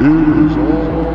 is over.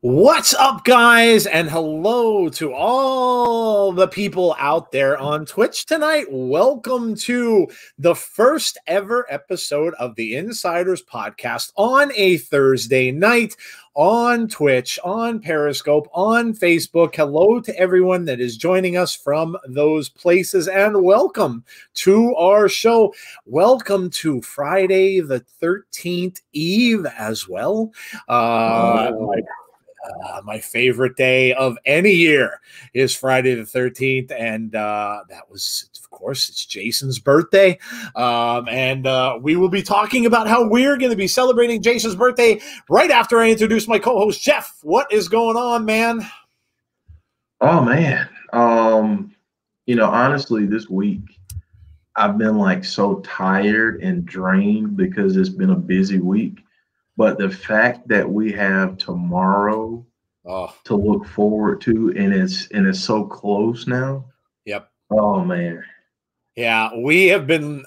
What's up, guys, and hello to all the people out there on Twitch tonight. Welcome to the first ever episode of the Insiders Podcast on a Thursday night on Twitch, on Periscope, on Facebook. Hello to everyone that is joining us from those places, and welcome to our show. Welcome to Friday the 13th Eve as well. My favorite day of any year is Friday the 13th, and that was, of course, it's Jason's birthday, and we will be talking about how we're going to be celebrating Jason's birthday right after I introduce my co-host, Jeff. What is going on, man? Oh, man. Honestly, this week, I've been, so tired and drained because it's been a busy week. But the fact that we have tomorrow to look forward to, and it's so close now. Yep. Oh man. Yeah, we have been.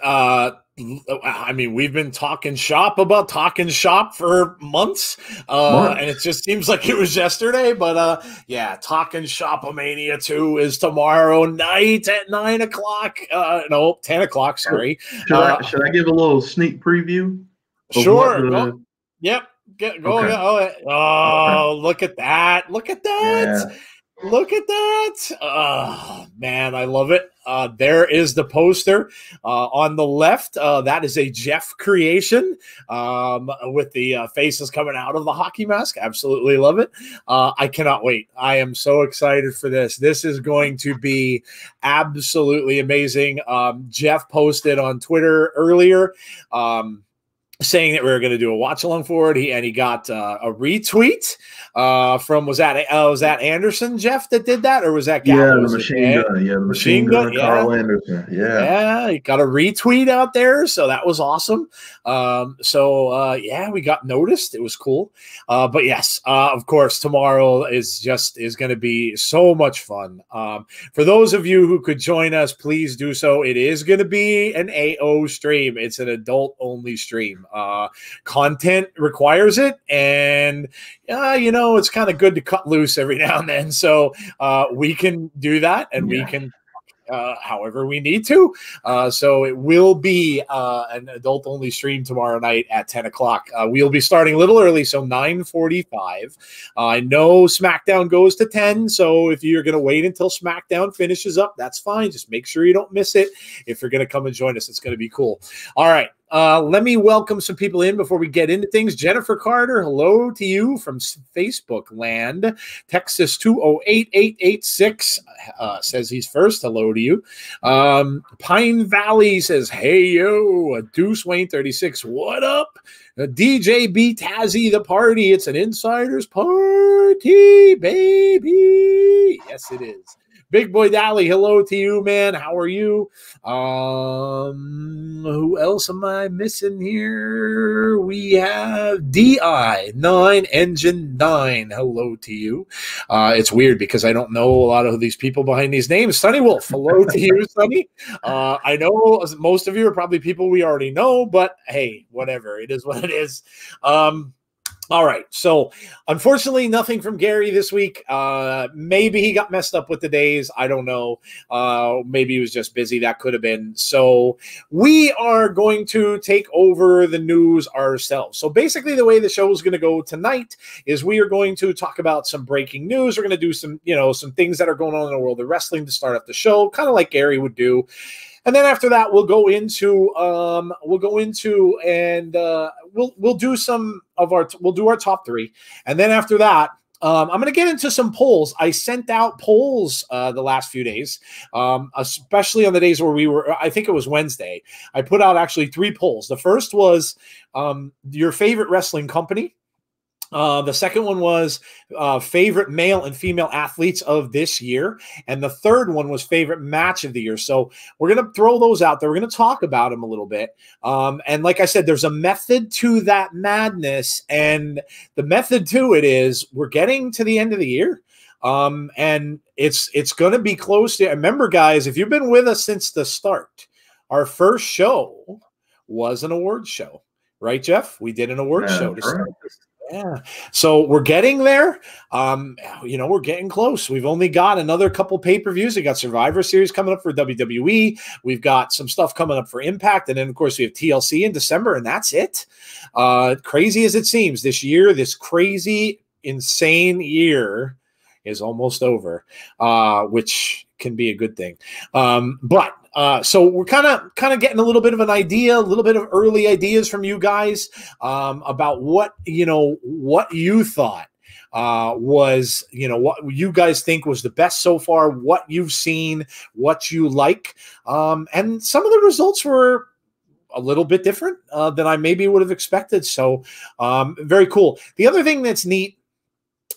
We've been talking shop for months, and it just seems like it was yesterday. But talking Shop-A-Mania 2 is tomorrow night at 9 o'clock. No, 10 o'clock. Sorry. Should I give a little sneak preview? Sure. Yep. Go. Okay. Oh, look at that. Look at that. Yeah. Look at that. Oh, man, I love it. There is the poster on the left. That is a Jeff creation with the faces coming out of the hockey mask. Absolutely love it. I cannot wait. I am so excited for this. This is going to be absolutely amazing. Jeff posted on Twitter earlier saying that we were going to do a watch along for it. He got a retweet from was that Anderson, Jeff, that did that, or was that Gallows? The machine gun. Carl Anderson. Yeah, he got a retweet out there, so that was awesome. We got noticed. It was cool. But yes, of course, tomorrow is going to be so much fun. For those of you who could join us, please do so. It is going to be an AO stream. It's an adult only stream. Content requires it, and it's kind of good to cut loose every now and then, so we can do that, and we can however we need to. So it will be an adult only stream tomorrow night at 10 o'clock. We'll be starting a little early, so 9:45. I know SmackDown goes to 10, so if you're going to wait until SmackDown finishes up, that's fine. Just make sure you don't miss it. If you're going to come and join us, it's going to be cool. All right. Let me welcome some people in before we get into things. Jennifer Carter, hello to you from Facebook land. Texas 208886 says he's first. Hello to you. Pine Valley says, hey, yo. Deuce Wayne 36, what up? DJ B Tazzy, the party. It's an insider's party, baby. Yes, it is. Big Boy Dally, hello to you, man. How are you? Who else am I missing here? We have DI9 Engine 9. Hello to you. It's weird because I don't know a lot of these people behind these names. Sunny Wolf, hello to you, Sunny. I know most of you are probably people we already know, but hey, whatever. It is what it is. All right, so unfortunately, nothing from Gary this week. Maybe he got messed up with the days. I don't know. Maybe he was just busy. That could have been. So we are going to take over the news ourselves. So basically, the way the show is going to go tonight is we are going to talk about some breaking news. We're going to do some things that are going on in the world of wrestling to start off the show, kind of like Gary would do. And then after that, we'll do our top three. And then after that, I'm going to get into some polls. I sent out polls the last few days, especially on the days where I think it was Wednesday. I put out actually 3 polls. The first was your favorite wrestling company. The second one was favorite male and female athletes of this year. And the third one was favorite match of the year. So we're going to throw those out there. We're going to talk about them a little bit. And like I said, there's a method to that madness. And the method to it is we're getting to the end of the year. And it's going to be close to, remember guys, if you've been with us since the start, our first show was an award show, right, Jeff? We did an award show to start this. Yeah. So we're getting there. We're getting close. We've only got another couple pay-per-views. We got Survivor Series coming up for WWE. We've got some stuff coming up for Impact. And then, of course, we have TLC in December, and that's it. Crazy as it seems, this year, this crazy, insane year is almost over, which can be a good thing. So we're kind of getting a little bit of an idea, a little bit of early ideas from you guys about what you thought was, what you guys think was the best so far, what you've seen, what you like. And some of the results were a little bit different than I maybe would have expected. So very cool. The other thing that's neat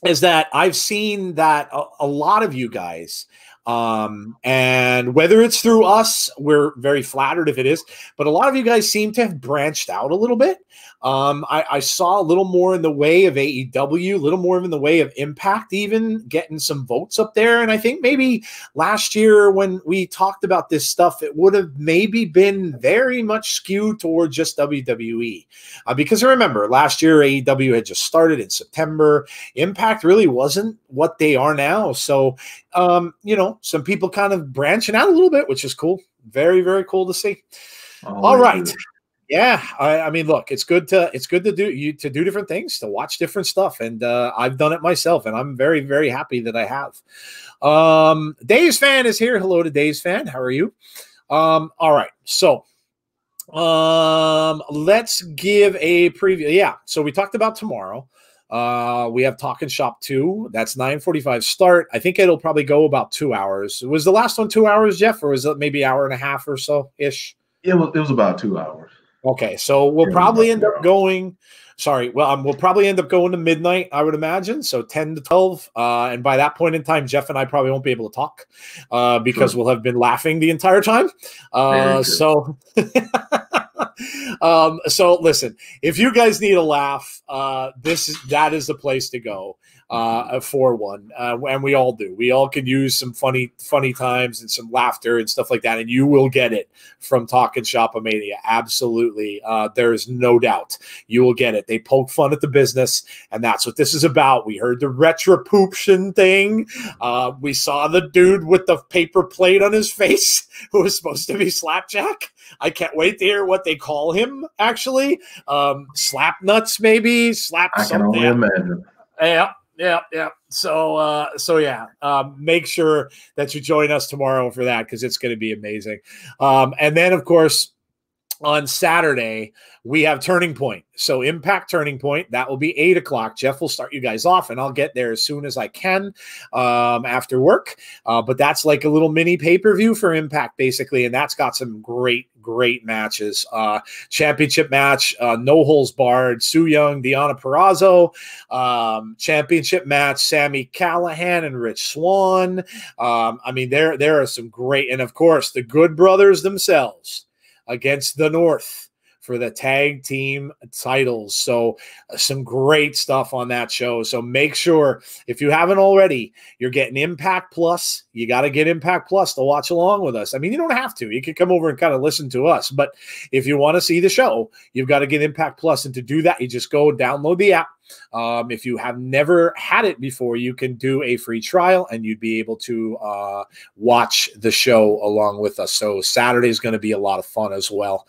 is that I've seen that a lot of you guys, and whether it's through us, we're very flattered if it is, but a lot of you guys seem to have branched out a little bit. I saw a little more in the way of AEW, a little more in the way of Impact, even getting some votes up there. And I think maybe last year when we talked about this stuff, it would have maybe been very much skewed toward just WWE. Because I remember last year, AEW had just started in September. Impact really wasn't what they are now. So, some people kind of branching out a little bit, which is cool. Very, very cool to see. All right. Yeah, I mean, look, it's good to do different things, to watch different stuff, and I've done it myself, and I'm very, very happy that I have. Dave's Fan is here. Hello to Dave's Fan. How are you? All right, so let's give a preview. Yeah, so we talked about tomorrow. We have Talkin' Shop 2. That's 9:45 start. I think it'll probably go about 2 hours. Was the last one 2 hours, Jeff, or was it maybe hour and a half or so ish? It was about 2 hours. Okay, so we'll probably end up going. We'll probably end up going to midnight, I would imagine. So 10 to 12, and by that point in time, Jeff and I probably won't be able to talk because we'll have been laughing the entire time. So listen, if you guys need a laugh, that is the place to go for one, and we all do. We all can use some funny times and some laughter and stuff like that, and you will get it from Talkin' Shop-A-Mania. Absolutely, there is no doubt you will get it. They poke fun at the business, and that's what this is about. We heard the retribution thing. We saw the dude with the paper plate on his face who was supposed to be Slapjack. I can't wait to hear what they call him, actually. Slap nuts, maybe? Slap something. I can only imagine. Yeah. So make sure that you join us tomorrow for that, because it's going to be amazing. And then, of course, on Saturday, we have Turning Point. So Impact Turning Point, that will be 8 o'clock. Jeff will start you guys off, and I'll get there as soon as I can after work. But that's like a little mini pay-per-view for Impact, basically, and that's got some great matches. Championship match, no holds barred, Su Yung, Deonna Purrazzo. Championship match, Sami Callihan and Rich Swann. I mean, there are some great, and of course, the Good Brothers themselves against the North for the tag team titles. So some great stuff on that show. So make sure, if you haven't already, you're getting Impact Plus. You got to get Impact Plus to watch along with us. I mean, you don't have to. You can come over and kind of listen to us. But if you want to see the show, you've got to get Impact Plus. And to do that, you just go download the app. If you have never had it before, you can do a free trial and you'd be able to watch the show along with us. So Saturday is going to be a lot of fun as well.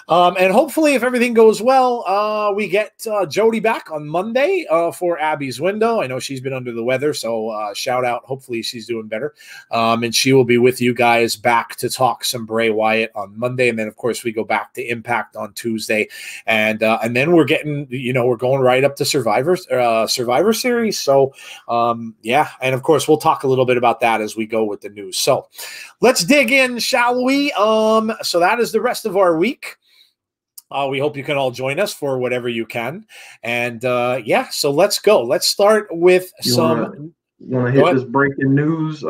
And hopefully, if everything goes well, we get Jody back on Monday for Abby's Window. I know she's been under the weather, so shout out. Hopefully she's doing better. And she will be with you guys back to talk some Bray Wyatt on Monday. And then, of course, we go back to Impact on Tuesday. And then we're getting, we're going right up to Survivor Series. So, yeah. And, of course, we'll talk a little bit about that as we go with the news. So let's dig in, shall we? So that is the rest of our week. We hope you can all join us for whatever you can. And yeah, so let's go. Let's start with You want to hit this breaking news?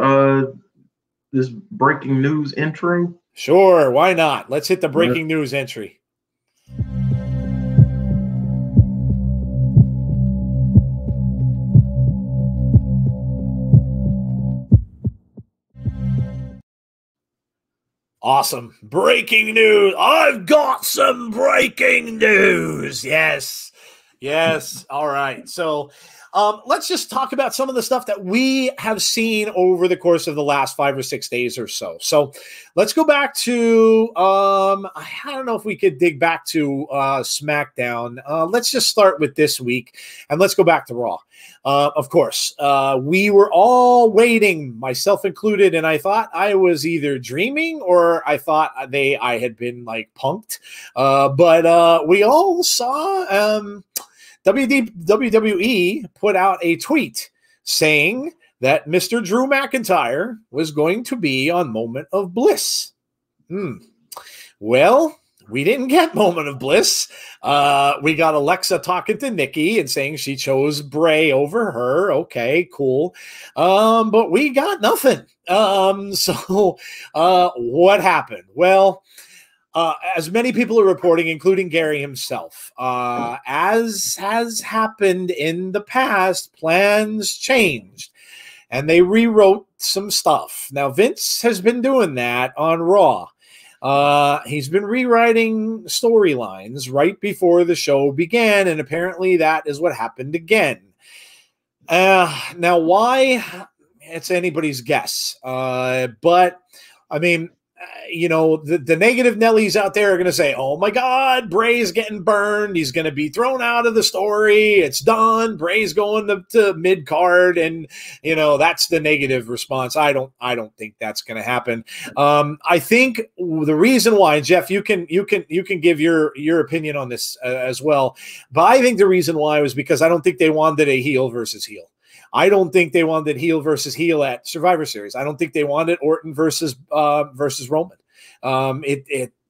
This breaking news intro? Sure, why not? Let's hit the breaking news entry. Awesome. Breaking news. I've got some breaking news. Yes. Yes. All right. So let's just talk about some of the stuff that we have seen over the course of the last 5 or 6 days or so. So let's go back to, I don't know if we could dig back to SmackDown. Let's just start with this week and let's go back to Raw. Of course, we were all waiting, myself included, and I thought I was either dreaming or I thought I had been like punked. But we all saw WWE put out a tweet saying that Mr. Drew McIntyre was going to be on Moment of Bliss. Well, we didn't get Moment of Bliss. We got Alexa talking to Nikki and saying she chose Bray over her. Okay, cool. But we got nothing. So what happened? Well, as many people are reporting, including Gary himself, as has happened in the past, plans changed and they rewrote some stuff. Now, Vince has been doing that on Raw. He's been rewriting storylines right before the show began, and apparently that is what happened again. Now, why? It's anybody's guess. But, I mean, you know, the negative Nellies out there are going to say, oh my God, Bray's getting burned. He's going to be thrown out of the story. It's done. Bray's going to mid card. And, you know, that's the negative response. I don't think that's going to happen. I think the reason why, Jeff, you can give your opinion on this as well. But I think the reason why was because I don't think they wanted a heel versus heel. I don't think they wanted heel versus heel at Survivor Series. I don't think they wanted Orton versus Roman.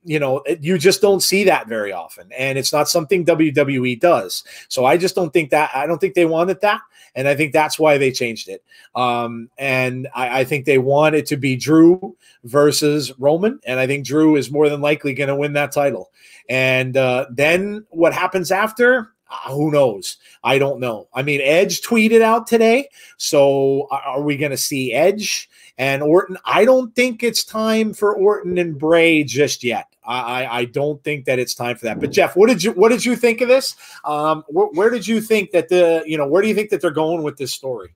You just don't see that very often, and it's not something WWE does. So I just don't think that. I don't think they wanted that, and I think that's why they changed it. And I think they want it to be Drew versus Roman, and I think Drew is more than likely going to win that title. And then what happens after? Who knows? I don't know. I mean, Edge tweeted out today. So are we going to see Edge and Orton? I don't think it's time for Orton and Bray just yet. I don't think that it's time for that. But Jeff, what did you think of this? Where did you think that where do you think that they're going with this story?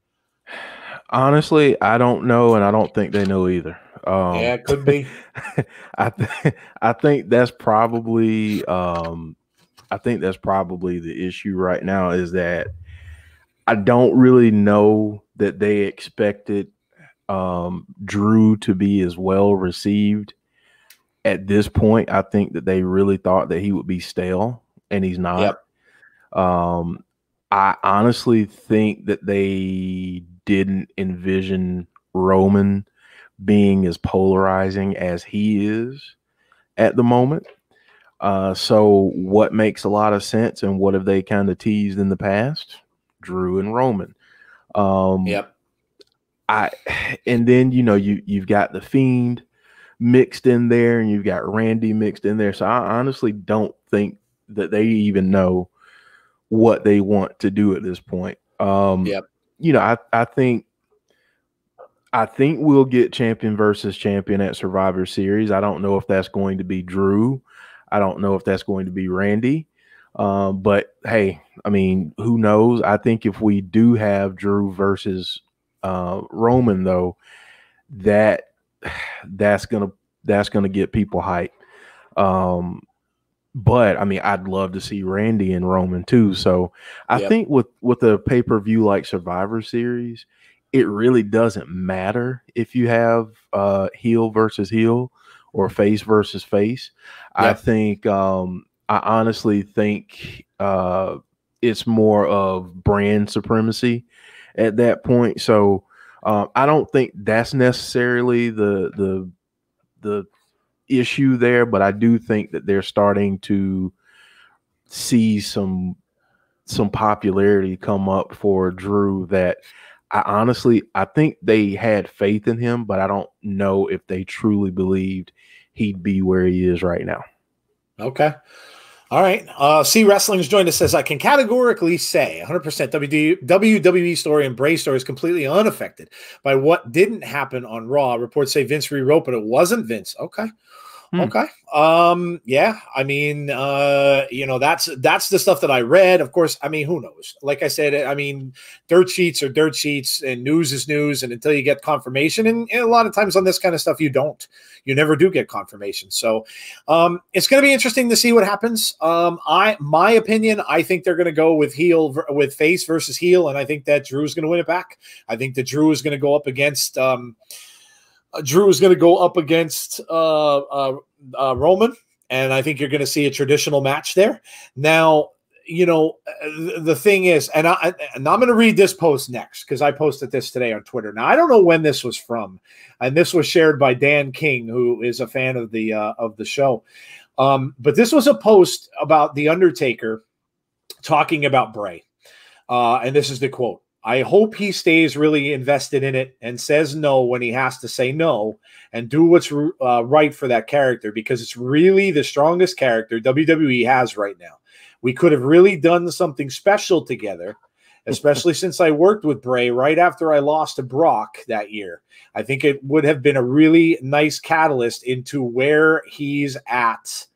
Honestly, I don't know, and I don't think they know either. Yeah, it could be. I think that's probably the issue right now, is that I don't really know that they expected Drew to be as well received at this point. I think that they really thought that he would be stale, and he's not. Yep. I honestly think that they didn't envision Roman being as polarizing as he is at the moment. So what makes a lot of sense, and what have they kind of teased in the past? Drew and Roman. Yep. And then, you've got the Fiend mixed in there, and you've got Randy mixed in there. So I honestly don't think that they even know what they want to do at this point. Yep. I think we'll get champion versus champion at Survivor Series. I don't know if that's going to be Drew. I don't know if that's going to be Randy. But hey, I mean, who knows? I think if we do have Drew versus Roman, though, that's gonna get people hyped. But I mean, I'd love to see Randy and Roman too. So I think with a pay-per-view like Survivor Series, it really doesn't matter if you have heel versus heel or face versus face. I think I honestly think it's more of brand supremacy at that point. So I don't think that's necessarily the issue there, but I do think that they're starting to see some popularity come up for Drew that I think they had faith in him, but I don't know if they truly believed he'd be where he is right now. Okay. All right. C Wrestling's joined us, says, I can categorically say 100% WWE story and Bray story is completely unaffected by what didn't happen on Raw. Reports say Vince rewrote, but it wasn't Vince. Okay. Okay. Yeah. I mean, that's the stuff that I read. Of course, I mean, who knows? Like I said, I mean, dirt sheets are dirt sheets and news is news. And until you get confirmation, and a lot of times on this kind of stuff, you never do get confirmation. So it's going to be interesting to see what happens. My opinion, I think they're going to go with face versus heel. And I think that Drew is going to win it back. I think that Drew is going to go up against, Roman, and I think you're going to see a traditional match there. Now, the thing is, and I'm going to read this post next because I posted this today on Twitter. Now, I don't know when this was from, and this was shared by Dan King, who is a fan of the show. But this was a post about The Undertaker talking about Bray, and this is the quote. I hope he stays really invested in it and says no when he has to say no and do what's right for that character, because it's really the strongest character WWE has right now. We could have really done something special together, especially since I worked with Bray right after I lost to Brock that year. I think it would have been a really nice catalyst into where he's at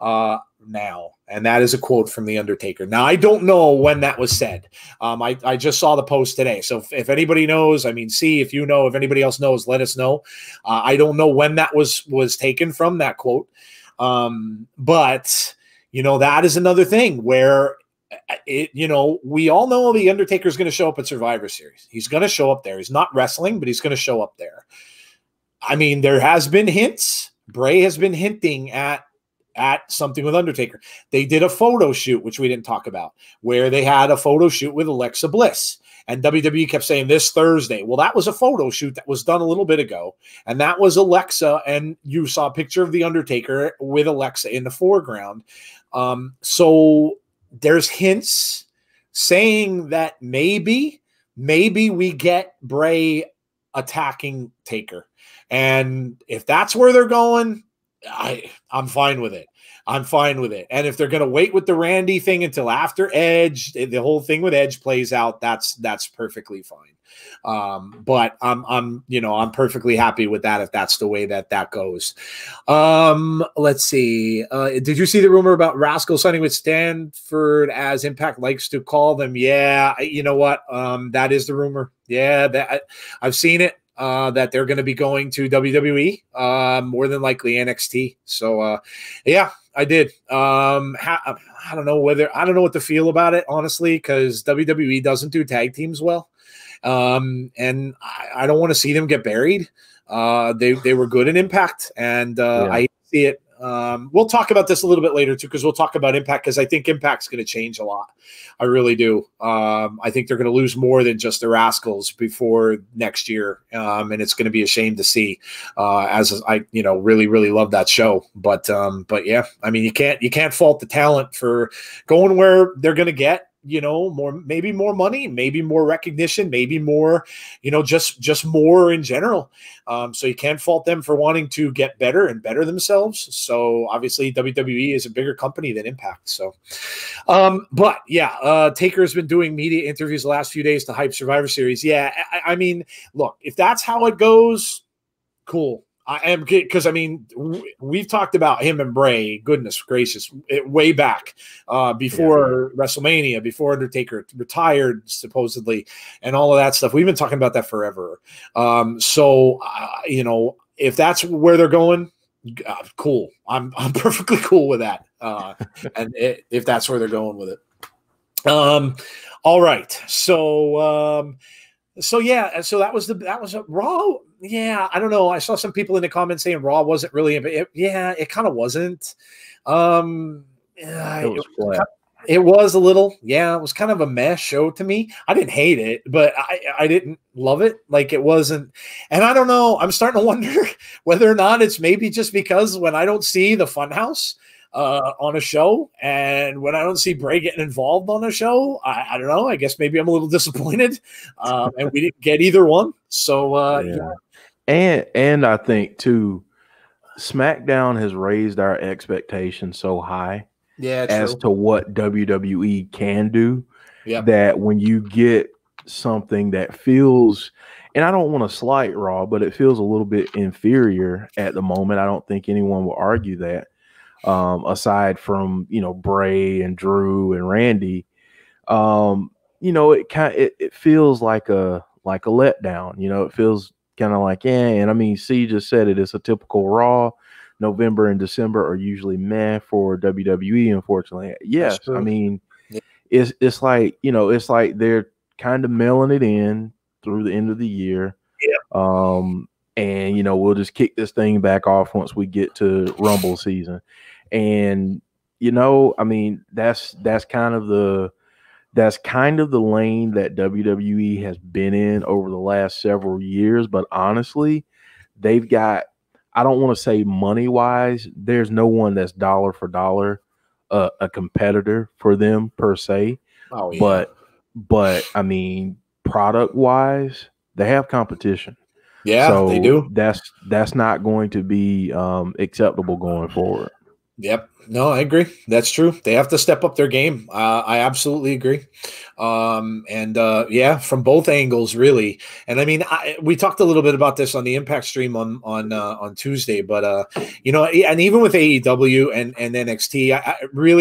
now. And that is a quote from The Undertaker. Now, I don't know when that was said. I just saw the post today. So if anybody knows, I mean, if you know, if anybody else knows, let us know. I don't know when that was taken from, that quote. But, that is another thing where, we all know The Undertaker is going to show up at Survivor Series. He's going to show up there. He's not wrestling, but he's going to show up there. I mean, there has been hints. Bray has been hinting at something with Undertaker. They did a photo shoot, which we didn't talk about, where they had a photo shoot with Alexa Bliss. And WWE kept saying this Thursday. Well, that was a photo shoot that was done a little bit ago. And that was Alexa. And you saw a picture of The Undertaker with Alexa in the foreground. So there's hints saying that maybe we get Bray attacking Taker. And if that's where they're going, I'm fine with it. I'm fine with it. And if they're going to wait with the Randy thing until after Edge, the whole thing with Edge plays out, that's perfectly fine. But I'm perfectly happy with that if that's the way that goes. Let's see. Did you see the rumor about Rascal signing with Stanford, as Impact likes to call them? Yeah, you know what? That is the rumor. Yeah, I've seen it. That they're going to be going to WWE, more than likely NXT. So, yeah, I did. I don't know what to feel about it, honestly, because WWE doesn't do tag teams well. And I don't want to see them get buried. They were good in Impact, and I see it. We'll talk about this a little bit later too, because we'll talk about Impact, because I think Impact's going to change a lot. I really do. I think they're going to lose more than just the Rascals before next year, and it's going to be a shame to see. As I, really, really love that show, but yeah, I mean, you can't fault the talent for going where they're going to get. Maybe more money, maybe more recognition, maybe more, just more in general. So you can't fault them for wanting to get better and better themselves. So obviously WWE is a bigger company than Impact. So, but yeah, Taker has been doing media interviews the last few days to hype Survivor Series. Yeah. I mean, look, if that's how it goes, cool. I am, because I mean, we've talked about him and Bray, goodness gracious, way back before WrestleMania, before Undertaker retired supposedly, and all of that stuff. We've been talking about that forever. So if that's where they're going, cool. I'm perfectly cool with that. And if that's where they're going with it. All right. So yeah, so that was a Raw. Yeah, I don't know. I saw some people in the comments saying Raw wasn't really, it kind of wasn't. It was a little, it was kind of a mess show to me. I didn't hate it, but I didn't love it. Like, it wasn't, and I don't know. I'm starting to wonder whether or not it's maybe just because when I don't see the Funhouse, on a show, and when I don't see Bray getting involved on a show, I don't know. I guess maybe I'm a little disappointed, and we didn't get either one. So yeah. And I think too, SmackDown has raised our expectations so high, as to what WWE can do, that when you get something that feels, and I don't want to slight Raw, but it feels a little bit inferior at the moment. I don't think anyone will argue that. Aside from, you know, Bray and Drew and Randy, you know, it feels like a letdown. You know, it feels kind of like, and I mean, C just said it. It's a typical Raw. November and December are usually meh for WWE, unfortunately. Yes, I mean, it's like, you know, it's like they're kind of mailing it in through the end of the year. And you know, we'll just kick this thing back off once we get to Rumble season. And you know, I mean, that's kind of the lane that WWE has been in over the last several years. But honestly, they've got, I don't want to say money wise, there's no one that's dollar for dollar a competitor for them per se. But I mean, product wise, they have competition. Yeah, so they do. That's not going to be acceptable going forward. Yep. No, I agree. That's true. They have to step up their game. I absolutely agree. Yeah, from both angles, really. And I mean, we talked a little bit about this on the Impact stream on Tuesday, but you know, and even with AEW and NXT,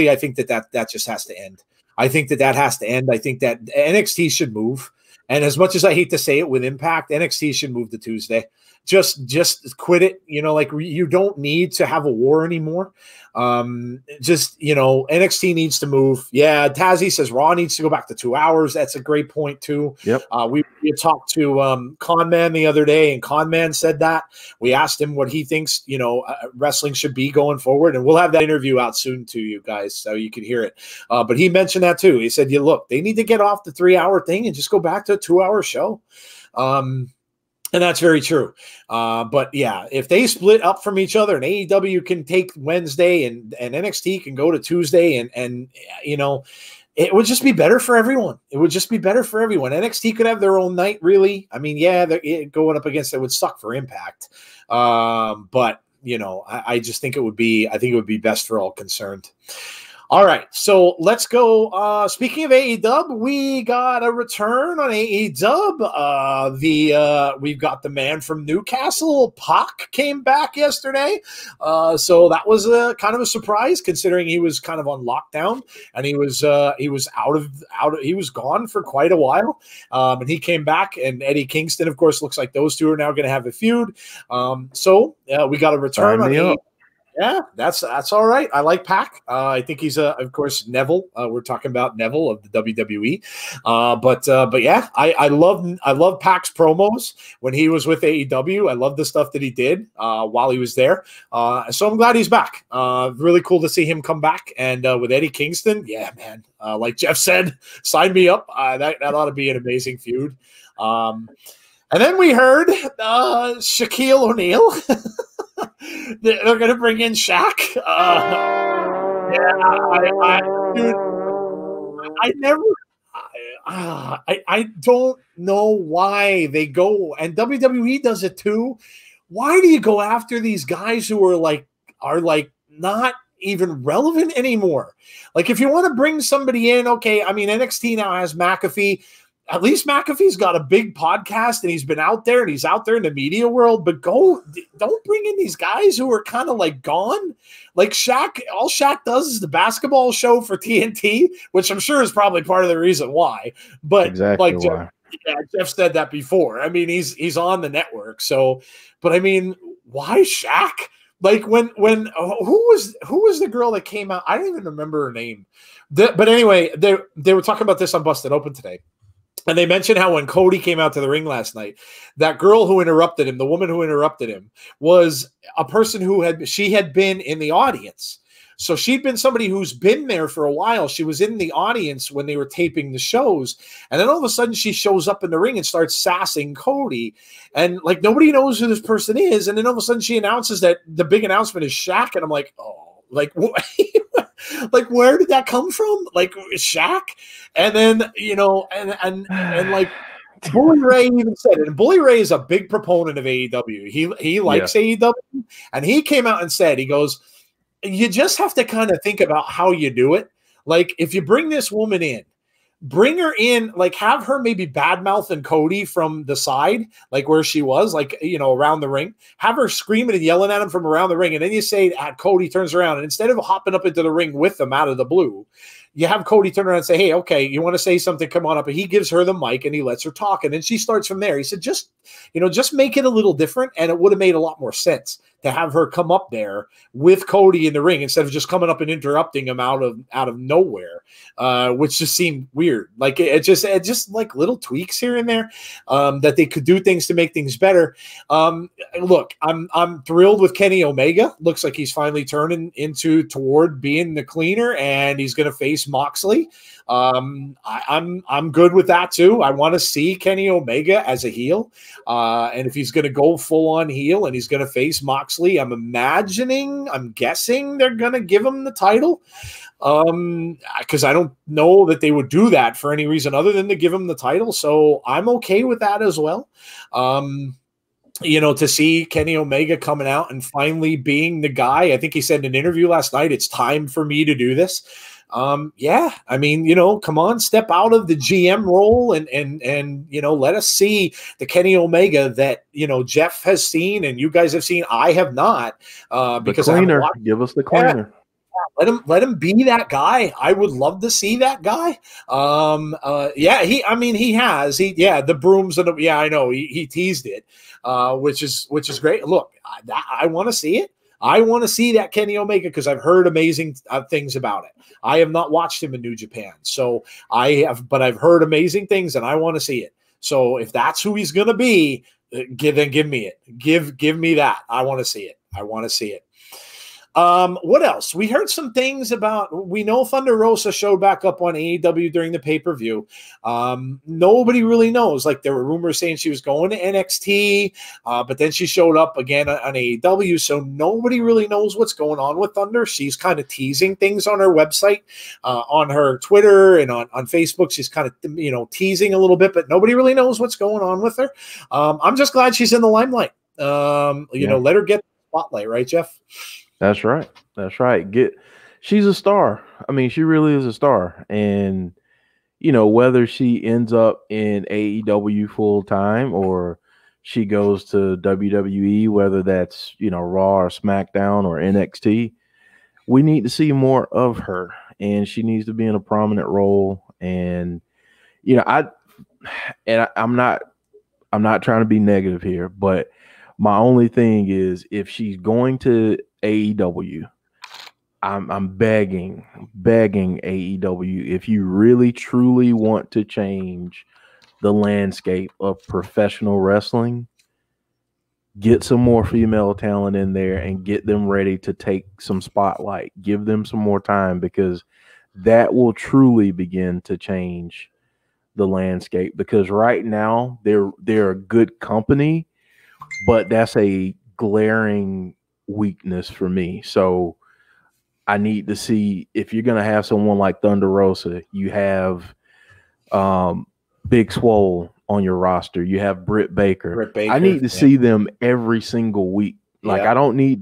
I think that just has to end. I think that has to end. I think that NXT should move. And as much as I hate to say it with Impact, NXT should move to Tuesday. Just quit it. You know, like you don't need to have a war anymore. Just, you know, NXT needs to move. Yeah, Tazzy says Raw needs to go back to 2 hours. That's a great point too. Yep. We talked to Conman the other day, and Conman said that. We asked him what he thinks, you know, wrestling should be going forward, and we'll have that interview out soon to you guys so you can hear it. But he mentioned that too. He said, "You look, they need to get off the 3 hour thing and just go back to a 2 hour show." And that's very true. But yeah, if they split up from each other and AEW can take Wednesday and NXT can go to Tuesday and you know, it would just be better for everyone. It would just be better for everyone. NXT could have their own night, really. I mean, yeah, going up against it would suck for Impact. But you know, I just think it would be best for all concerned. All right, so let's go. Speaking of AEW, we got a return on AEW. We've got the man from Newcastle, Pac, came back yesterday. So that was kind of a surprise, considering he was kind of on lockdown and he was he was gone for quite a while. And he came back, and Eddie Kingston, of course, looks like those two are now going to have a feud. So we got a return on AEW. Yeah, that's all right. I like Pac. I think he's of course Neville. We're talking about Neville of the WWE. But yeah, I love Pac's promos when he was with AEW. I love the stuff that he did while he was there. So I'm glad he's back. Really cool to see him come back. And with Eddie Kingston, yeah, man. Like Jeff said, sign me up. That ought to be an amazing feud. And then we heard Shaquille O'Neal. They're going to bring in Shaq. I don't know why they go, and WWE does it too. Why do you go after these guys who are like not even relevant anymore? Like, if you want to bring somebody in, okay. I mean, NXT now has McAfee. At least McAfee's got a big podcast and he's been out there and he's out there in the media world, but don't bring in these guys who are kind of like gone. Like Shaq, all Shaq does is the basketball show for TNT, which I'm sure is probably part of the reason why. But exactly why. Jeff said that before. I mean, he's on the network. So, but I mean, why Shaq? Like when who was the girl that came out? I don't even remember her name. But anyway, they were talking about this on Busted Open today. And they mentioned how when Cody came out to the ring last night, that girl who interrupted him, the woman who interrupted him, was a person who had been in the audience. So she'd been somebody who's been there for a while. She was in the audience when they were taping the shows. And then all of a sudden she shows up in the ring and starts sassing Cody. And like nobody knows who this person is. And then all of a sudden she announces that the big announcement is Shaq. And I'm like, oh. Like, like, where did that come from? Like, Shaq? And then, you know, and like, Bully Ray even said it. And Bully Ray is a big proponent of AEW. He likes AEW. And he came out and said, he goes, you just have to kind of think about how you do it. Like, if you bring this woman in, bring her in, like, have her maybe badmouth and Cody from the side, like where she was, like, you know, around the ring. Have her screaming and yelling at him from around the ring. And then you say Cody turns around, and instead of hopping up into the ring with them out of the blue, you have Cody turn around and say, hey, okay, you want to say something? Come on up. And he gives her the mic and he lets her talk. And then she starts from there. He said, just make it a little different. And it would have made a lot more sense to have her come up there with Cody in the ring instead of just coming up and interrupting him out of nowhere, which just seemed weird. Like it just like little tweaks here and there, that they could do things to make things better. Look, I'm thrilled with Kenny Omega. Looks like he's finally turning toward being the cleaner, and he's going to face Moxley. I'm good with that too. I want to see Kenny Omega as a heel, and if he's going to go full on heel and he's going to face Moxley, I'm guessing they're going to give him the title, because I don't know that they would do that for any reason other than to give him the title. So I'm okay with that as well. You know, to see Kenny Omega coming out and finally being the guy. I think he said in an interview last night, it's time for me to do this. Yeah, I mean, you know, come on, step out of the GM role and you know, let us see the Kenny Omega that, you know, Jeff has seen and you guys have seen. I have not, because give us the cleaner. Let him be that guy. I would love to see that guy. Yeah, he has the brooms and I know he teased it, which is great. Look, I want to see it. I want to see that Kenny Omega because I've heard amazing things about it. I have not watched him in New Japan, but I've heard amazing things, and I want to see it. So if that's who he's going to be, give me it. Give me that. I want to see it. I want to see it. What else? We heard some things about, we know Thunder Rosa showed back up on AEW during the pay-per-view. Nobody really knows. Like, there were rumors saying she was going to NXT, but then she showed up again on AEW. So nobody really knows what's going on with Thunder. She's kind of teasing things on her website, on her Twitter and on Facebook. She's kind of, you know, teasing a little bit, but nobody really knows what's going on with her. I'm just glad she's in the limelight. You know, let her get the spotlight, right, Jeff? That's right. That's right. She's a star. I mean, she really is a star. And, you know, whether she ends up in AEW full time or she goes to WWE, whether that's, you know, Raw or SmackDown or NXT, we need to see more of her. And she needs to be in a prominent role. And, you know, I'm not trying to be negative here, but my only thing is if she's going to AEW, I'm begging AEW, if you really truly want to change the landscape of professional wrestling, get some more female talent in there and get them ready to take some spotlight. Give them some more time, because that will truly begin to change the landscape. Because right now they're a good company, but that's a glaring weakness for me. So I need to see, if you're going to have someone like Thunder Rosa, you have Big Swole on your roster, you have Britt Baker. I need to see them every single week. Like, I don't need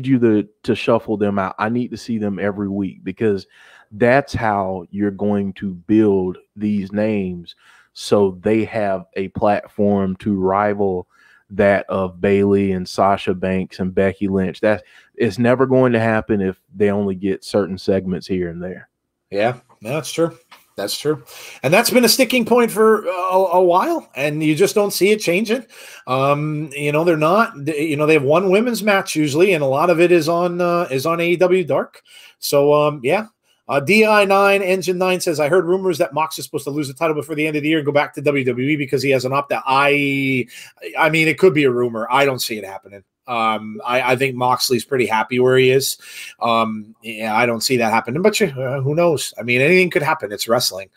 you to shuffle them out. I need to see them every week, because that's how you're going to build these names so they have a platform to rival that of Bayley and Sasha Banks and Becky Lynch. That it's never going to happen if they only get certain segments here and there. Yeah, that's true. That's true. And that's been a sticking point for a while, and you just don't see it changing. You know, they're not, you know, they have one women's match usually, and a lot of it is on AEW Dark. So, yeah. DI9 Engine 9 says, I heard rumors that Mox is supposed to lose the title before the end of the year and go back to WWE because he has an opt-out. I mean, it could be a rumor. I don't see it happening. I think Moxley's pretty happy where he is. Yeah, I don't see that happening, but who knows? I mean, anything could happen. It's wrestling.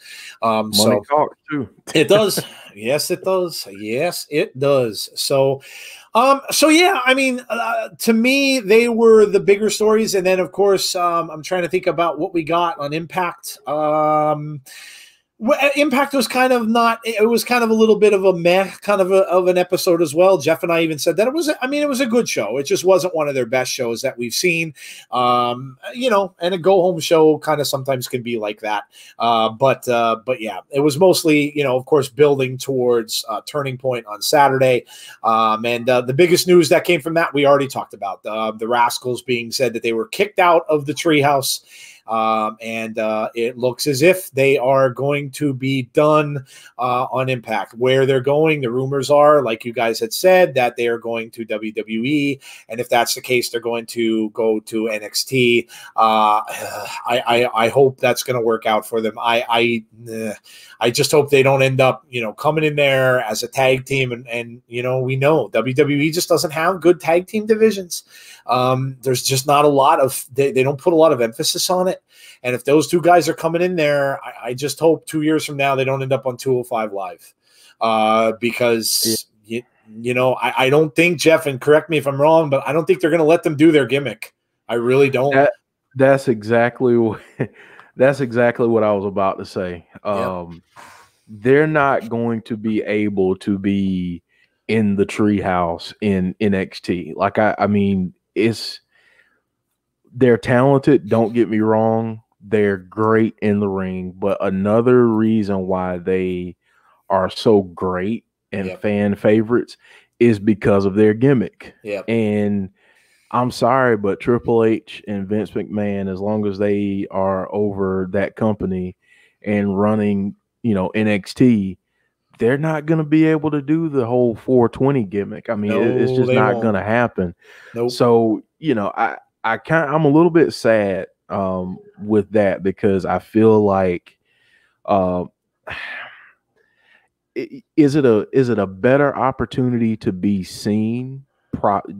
Money talks too. It does. Yes, it does. Yes, it does. So yeah, I mean, to me, they were the bigger stories. And then, of course, I'm trying to think about what we got on Impact. Impact was kind of not, it was kind of a little bit of a meh kind of an episode as well. Jeff and I even said that it was a good show. It just wasn't one of their best shows that we've seen. And a go home show kind of sometimes can be like that. But yeah, it was mostly, of course, building towards Turning Point on Saturday. And the biggest news that came from that, we already talked about the Rascals being said that they were kicked out of the Treehouse. And it looks as if they are going to be done on Impact. Where they're going, the rumors are, like you guys had said, that they are going to WWE, and if that's the case, they're going to go to NXT. I hope that's going to work out for them. I just hope they don't end up, coming in there as a tag team, and we know WWE just doesn't have good tag team divisions. There's just not a lot of they don't put a lot of emphasis on it. And if those two guys are coming in there, I just hope 2 years from now they don't end up on 205 Live. Because I don't think, Jeff, and correct me if I'm wrong, but I don't think they're going to let them do their gimmick. I really don't. That's exactly what I was about to say. They're not going to be able to be in the Treehouse in NXT. Like, I mean, they're talented. Don't get me wrong. They're great in the ring, but another reason why they are so great and fan favorites is because of their gimmick. And I'm sorry, but Triple H and Vince McMahon, as long as they are over that company and running, NXT, they're not going to be able to do the whole 420 gimmick. I mean, it's just not going to happen. Nope. So, I'm a little bit sad with that, because I feel like is it a better opportunity to be seen?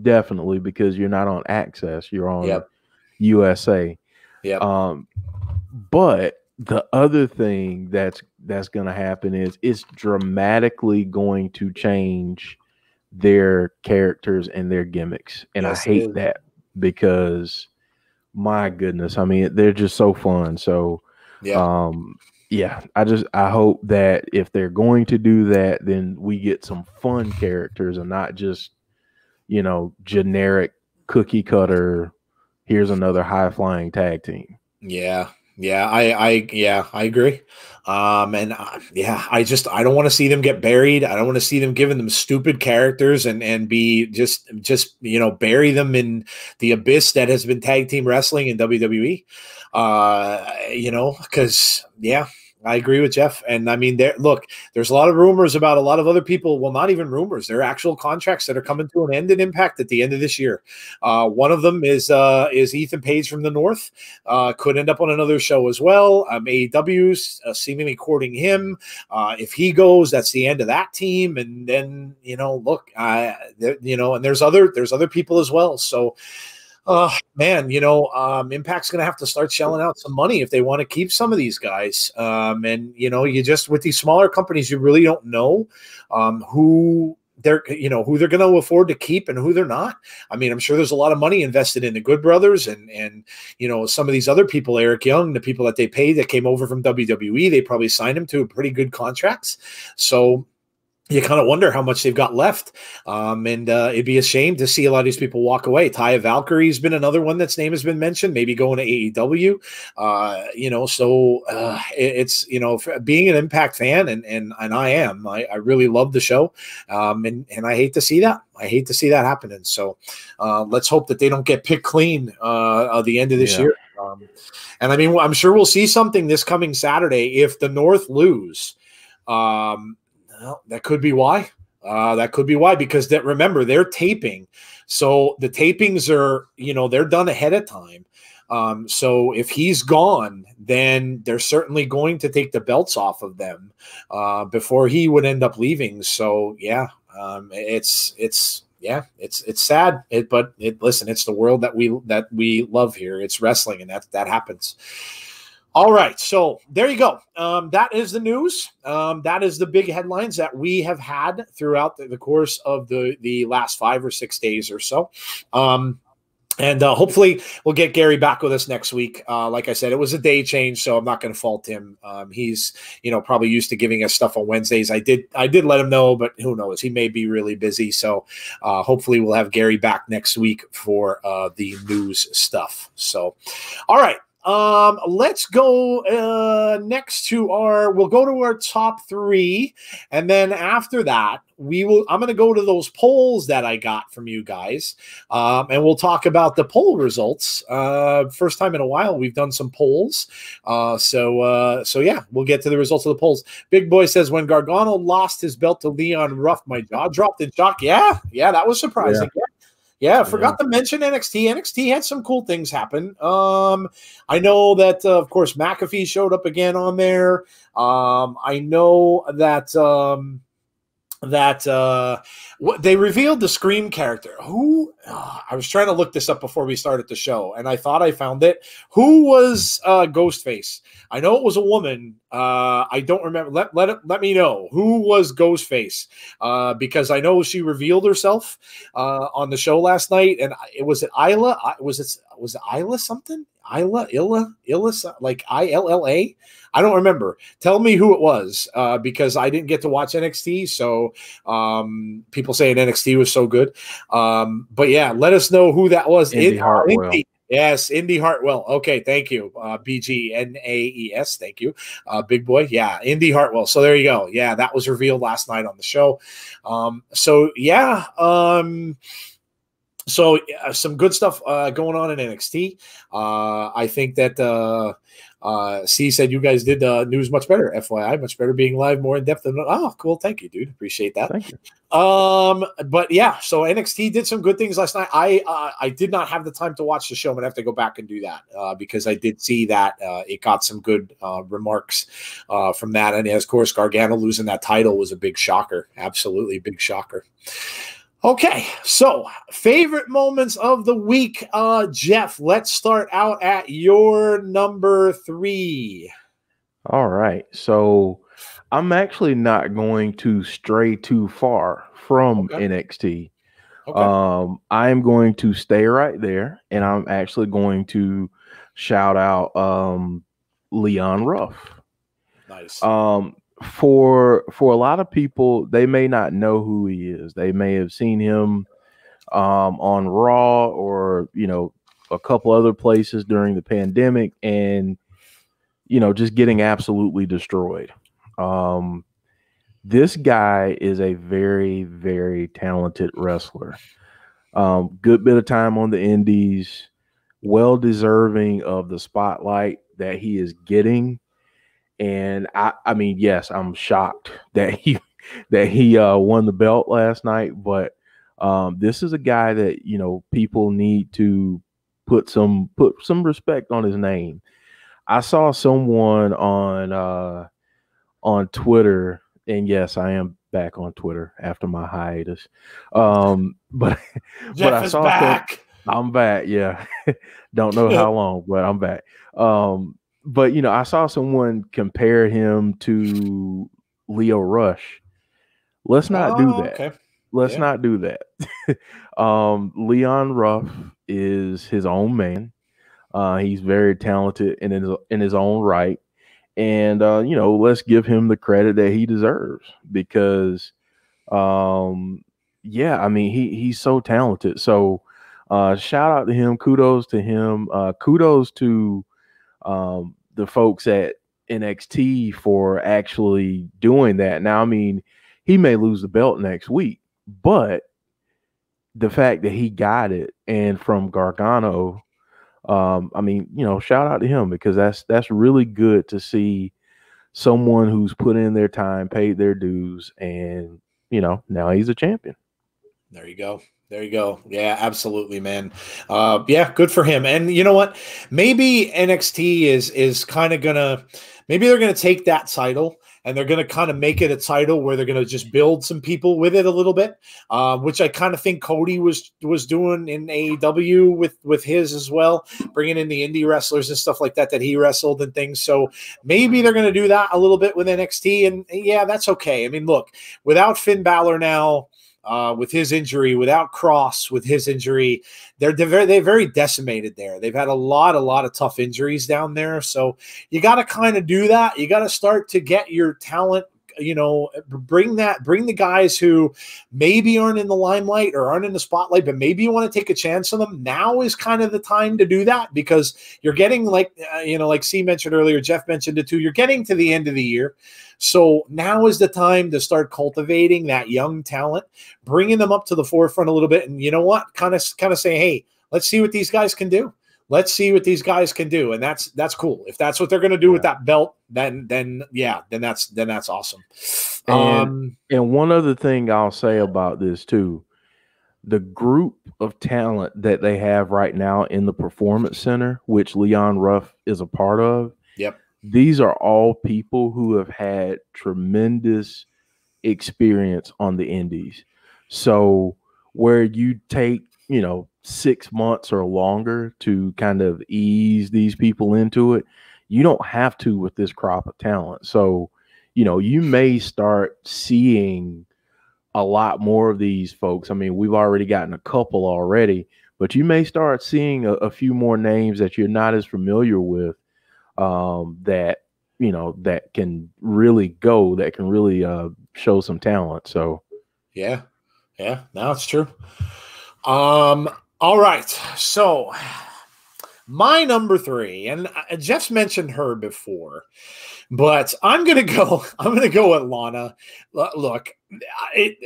Definitely, because you're not on Access, you're on USA. But the other thing that's going to happen is it's dramatically going to change their characters and their gimmicks, and I hate that, because my goodness, I mean, they're just so fun. So I hope that if they're going to do that, then we get some fun characters and not just generic cookie cutter, here's another high flying tag team. I agree. I don't want to see them get buried. I don't want to see them giving them stupid characters and be just bury them in the abyss that has been tag team wrestling in WWE. Because I agree with Jeff. And I mean, there's a lot of rumors about a lot of other people. Well, not even rumors. There are actual contracts that are coming to an end in Impact at the end of this year. One of them is Ethan Page from the North. Could end up on another show as well. AEW's seemingly courting him. If he goes, that's the end of that team. And then, and there's other people as well. So, Impact's going to have to start shelling out some money if they want to keep some of these guys. You just, with these smaller companies, you really don't know who they're going to afford to keep and who they're not. I mean, I'm sure there's a lot of money invested in the Good Brothers and some of these other people, Eric Young, the people that they paid that came over from WWE, they probably signed him to pretty good contracts. So you kind of wonder how much they've got left. It'd be a shame to see a lot of these people walk away. Taya Valkyrie's been another one that's name has been mentioned, maybe going to AEW. It's, being an Impact fan, and I am, I really love the show. And I hate to see that. I hate to see that happening. So let's hope that they don't get picked clean at the end of this year. And I mean, I'm sure we'll see something this coming Saturday if the North lose. Well, that could be why. Because remember, they're taping. So the tapings are, they're done ahead of time. So if he's gone, then they're certainly going to take the belts off of them before he would end up leaving. So yeah, it's yeah, it's sad. Listen, it's the world that we love here. It's wrestling, and that happens. All right, so there you go. That is the news. That is the big headlines that we have had throughout the course of the last 5 or 6 days or so. And hopefully we'll get Gary back with us next week. Like I said, it was a day change, so I'm not going to fault him. He's, probably used to giving us stuff on Wednesdays. I did let him know, but who knows? He may be really busy. So hopefully we'll have Gary back next week for the news stuff. So, all right. Let's go next to we'll go to our top 3. And then after that, I'm going to go to those polls that I got from you guys. And we'll talk about the poll results. First time in a while, we've done some polls. So yeah, we'll get to the results of the polls. Big Boy says, when Gargano lost his belt to Leon Ruff, my jaw dropped in shock. Yeah, that was surprising. Yeah. Yeah, I forgot to mention NXT. NXT had some cool things happen. I know that, of course, McAfee showed up again on there. I know that they revealed the Scream character. Who? I was trying to look this up before we started the show, and I thought I found it. Who was Ghostface? I know it was a woman. I don't remember. Let me know who was Ghostface, because I know she revealed herself on the show last night, and was it Isla? Was it Isla something? Illa, like ILLA? I don't remember. Tell me who it was, because I didn't get to watch NXT. So people saying NXT was so good. But yeah, let us know who that was. Indy Hartwell. Yes, Indy Hartwell. Okay, thank you. BGNAES. Thank you. Big Boy. Yeah, Indy Hartwell. So there you go. Yeah, that was revealed last night on the show. So yeah. So some good stuff going on in NXT. I think that C said you guys did news much better. FYI, much better being live, more in depth than. Oh, cool. Thank you, dude. Appreciate that. Thank you. But yeah, so NXT did some good things last night. I did not have the time to watch the show. I'm gonna have to go back and do that because I did see that it got some good remarks from that, and of course Gargano losing that title was a big shocker. Absolutely big shocker. Okay, so favorite moments of the week. Jeff, let's start out at your number 3. All right. So I'm actually not going to stray too far from NXT. Okay. I am going to stay right there, and I'm actually going to shout out Leon Ruff. Nice. For a lot of people, they may not know who he is. They may have seen him on Raw or a couple other places during the pandemic, and just getting absolutely destroyed. This guy is a very, very talented wrestler. Good bit of time on the indies, well deserving of the spotlight that he is getting. And I mean, yes, I'm shocked that he won the belt last night, but this is a guy that people need to put some respect on his name. I saw someone on Twitter, and yes, I am back on Twitter after my hiatus. But I saw back. I'm back. Yeah, don't know how long, but I'm back. But I saw someone compare him to Leo Rush. Let's not do that. Okay. Let's not do that. Leon Ruff is his own man. He's very talented in his own right, and let's give him the credit that he deserves because, yeah, I mean he's so talented. So shout out to him. Kudos to him. Kudos to the folks at NXT for actually doing that. Now, I mean, he may lose the belt next week, but the fact that he got it and from Gargano, I mean, shout out to him because that's really good to see someone who's put in their time, paid their dues, and now he's a champion. There you go. There you go. Yeah, absolutely, man. Yeah, good for him. And you know what? Maybe NXT is kind of maybe they're gonna take that title and they're going to kind of make it a title where they're going to just build some people with it a little bit, which I kind of think Cody was doing in AEW with his as well, bringing in the indie wrestlers and stuff like that he wrestled and things. So maybe they're going to do that a little bit with NXT, and yeah, that's okay. I mean, look, without Finn Balor now, with his injury, without Cross with his injury, they're very decimated there. They've had a lot of tough injuries down there. So you got to kind of do that. You got to start to get your talent, bring the guys who maybe aren't in the limelight or aren't in the spotlight, but maybe you want to take a chance on them. Now is kind of the time to do that, because you're getting like C mentioned earlier, Jeff mentioned it too, you're getting to the end of the year. So now is the time to start cultivating that young talent, bringing them up to the forefront a little bit. And you know what? Kind of say, hey, let's see what these guys can do. Let's see what these guys can do. And that's cool. If that's what they're going to do with that belt, then that's awesome. And one other thing I'll say about this too, the group of talent that they have right now in the Performance Center, which Leon Ruff is a part of. Yep. These are all people who have had tremendous experience on the indies. So where you take, 6 months or longer to kind of ease these people into it, you don't have to with this crop of talent. So, you may start seeing a lot more of these folks. I mean, we've already gotten a couple already, but you may start seeing a few more names that you're not as familiar with, that can really show some talent. So yeah, no, it's true. All right, so my number 3, and Jeff's mentioned her before, but I'm gonna go with Lana. Look, C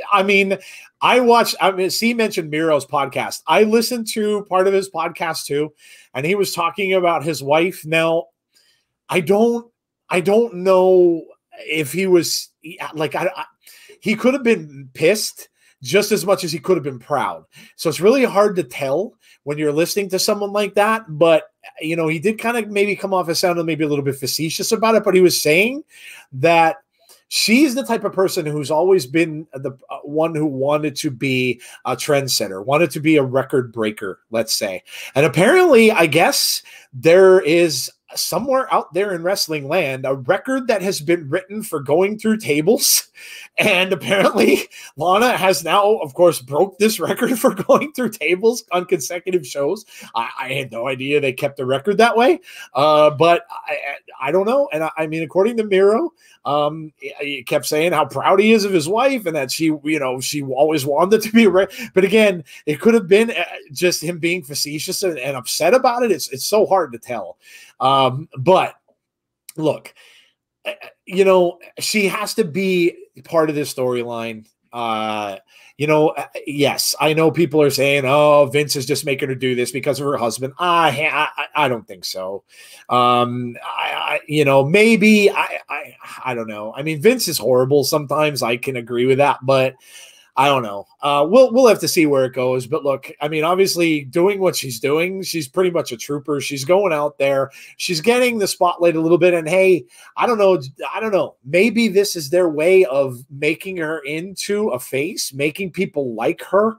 mentioned Miro's podcast. I listened to part of his podcast too, and he was talking about his wife. Now, I don't know if he was like, he could have been pissed just as much as he could have been proud. So it's really hard to tell when you're listening to someone like that. But, he did kind of maybe come off as sounding maybe a little bit facetious about it, but he was saying that she's the type of person who's always been the one who wanted to be a trendsetter, wanted to be a record breaker, let's say. And apparently, I guess there is somewhere out there in wrestling land a record that has been written for going through tables. And apparently Lana has now, of course, broke this record for going through tables on consecutive shows. I had no idea they kept the record that way. But I don't know. And I mean, according to Miro, he kept saying how proud he is of his wife and that she always wanted to be but again, it could have been just him being facetious and upset about it. It's so hard to tell. But look, she has to be part of this storyline. Yes, I know people are saying, oh, Vince is just making her do this because of her husband. I don't think so. Maybe I don't know. I mean, Vince is horrible sometimes. I can agree with that, but I don't know. We'll have to see where it goes. But look, I mean, obviously doing what she's doing, she's pretty much a trooper. She's going out there. She's getting the spotlight a little bit. And hey, I don't know. Maybe this is their way of making her into a face, making people like her,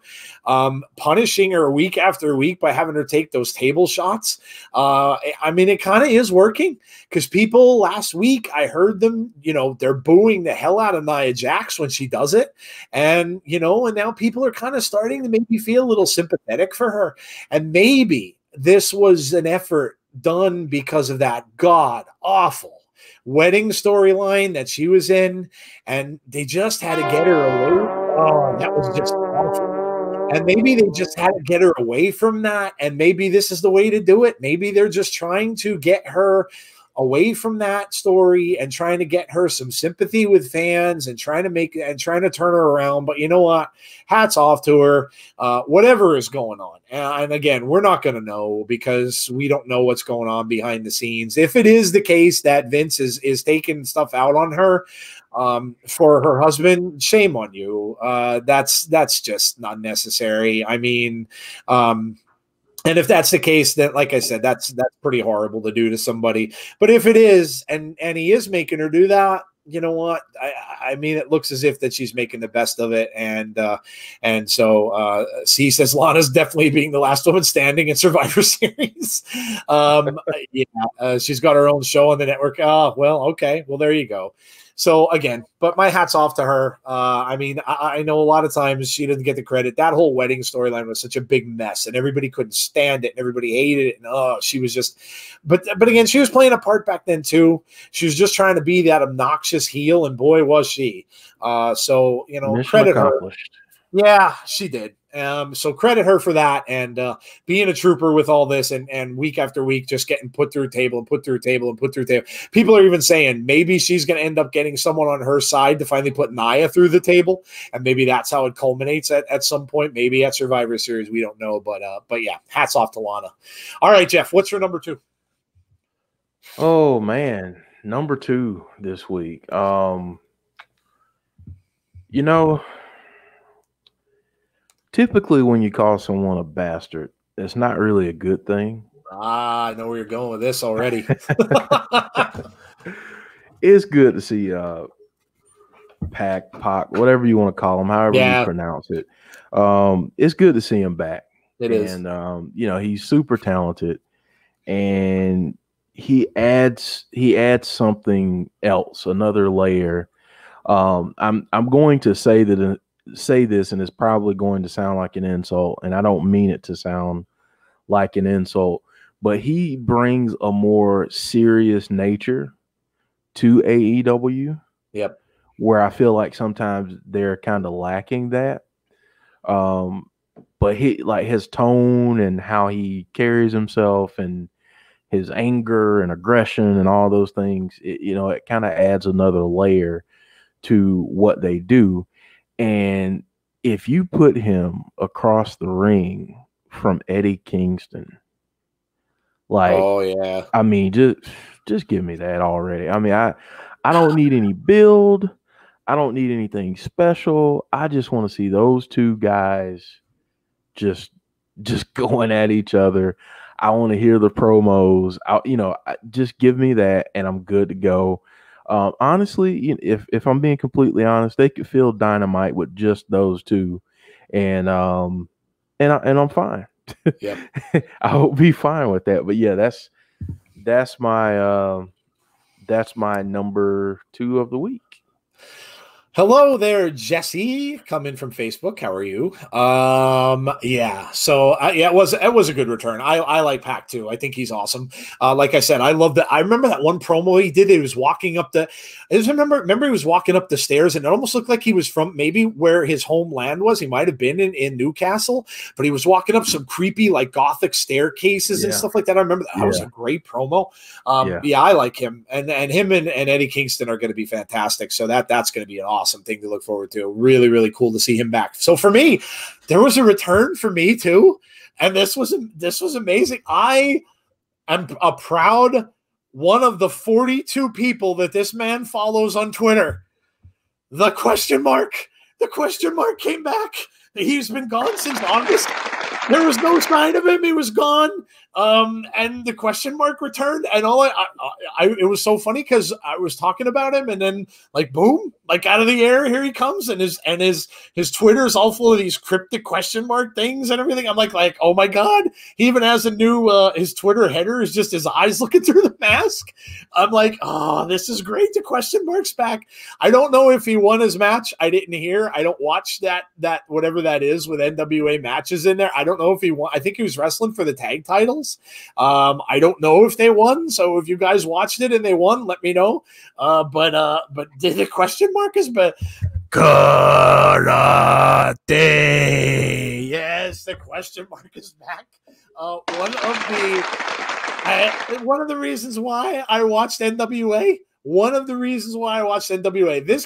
punishing her week after week by having her take those table shots. I mean, it kind of is working because people last week, I heard them, they're booing the hell out of Nia Jax when she does it. And now people are kind of starting to maybe feel a little sympathetic for her. And maybe this was an effort done because of that god awful wedding storyline that she was in. And they just had to get her away. Oh, that was just awful. And maybe they just had to get her away from that. And maybe this is the way to do it. Maybe they're just trying to get her away from that story and trying to get her some sympathy with fans and trying to turn her around. But you know what? Hats off to her. Whatever is going on. And again, we're not going to know because we don't know what's going on behind the scenes. If it is the case that Vince is taking stuff out on her for her husband, shame on you. That's just not necessary. I mean, and if that's the case, then like I said, that's pretty horrible to do to somebody. But if it is, and he is making her do that, you know what? I mean, it looks as if that she's making the best of it, and so C says Lana's definitely being the last woman standing in Survivor Series. She's got her own show on the network. Oh, well, okay, well there you go. So again, but my hat's off to her. I mean, I know a lot of times she doesn't get the credit. That whole wedding storyline was such a big mess, and everybody couldn't stand it, and everybody hated it. And she was just, but again, she was playing a part back then too. She was just trying to be that obnoxious heel, and boy was she. So Mission credit accomplished. her. Yeah, she did. So credit her for that, and being a trooper with all this, and week after week just getting put through table and put through table and put through table. People are even saying maybe she's going to end up getting someone on her side to finally put Nia through the table, and maybe that's how it culminates at some point. Maybe at Survivor Series, we don't know, but yeah, hats off to Lana. All right, Jeff, what's your number 2? Oh man, number 2 this week. Typically, when you call someone a bastard, it's not really a good thing. I know where you're going with this already. It's good to see Pac, whatever you want to call him, however you pronounce it. It's good to see him back. It is. And he's super talented, and he adds something else, another layer. I'm going to say this, and it's probably going to sound like an insult, and I don't mean it to sound like an insult, but he brings a more serious nature to AEW. Yep. Where I feel like sometimes they're kind of lacking that. But he, like, his tone and how he carries himself and his anger and aggression and all those things, it kind of adds another layer to what they do. And if you put him across the ring from Eddie Kingston, like, oh yeah, I mean, just give me that already. I mean, I don't need any build. I don't need anything special. I just want to see those two guys just going at each other. I want to hear the promos. Just give me that, and I'm good to go. Honestly, if I'm being completely honest, they could feel Dynamite with just those two, and I'm fine. Yep. I'll be fine with that. But yeah, that's my number 2 of the week. Hello there, Jessi, coming from Facebook. How are you? It was a good return. I like Pac too. I think he's awesome. Like I said, I love that. I remember that one promo he did. He was walking up remember he was walking up the stairs, and it almost looked like he was from maybe where his homeland was. He might have been in Newcastle, but he was walking up some creepy like Gothic staircases and stuff like that. I remember that was a great promo. I like him, and him and Eddie Kingston are going to be fantastic. So that's going to be an awesome thing to look forward to. Really, really cool to see him back. So for me, there was a return for me too, and this was amazing. I am a proud one of the 42 people that this man follows on Twitter. The question mark came back. He's been gone since August. There was no sign of him. He was gone. And the question mark returned. And it was so funny because I was talking about him, and then like boom, like out of the air, here he comes, and his Twitter's all full of these cryptic question mark things and everything. I'm like, oh my God, he even has a new his Twitter header is just his eyes looking through the mask. I'm like, oh, this is great. The question mark's back. I don't know if he won his match. I didn't hear. I don't watch that whatever that is with NWA matches in there. I don't know if he won. I think he was wrestling for the tag titles. I don't know if they won. So if you guys watched it and they won, let me know. But the question mark is karate. Yes, the question mark is back. One of the reasons why I watched NWA. One of the reasons why I watched NWA. This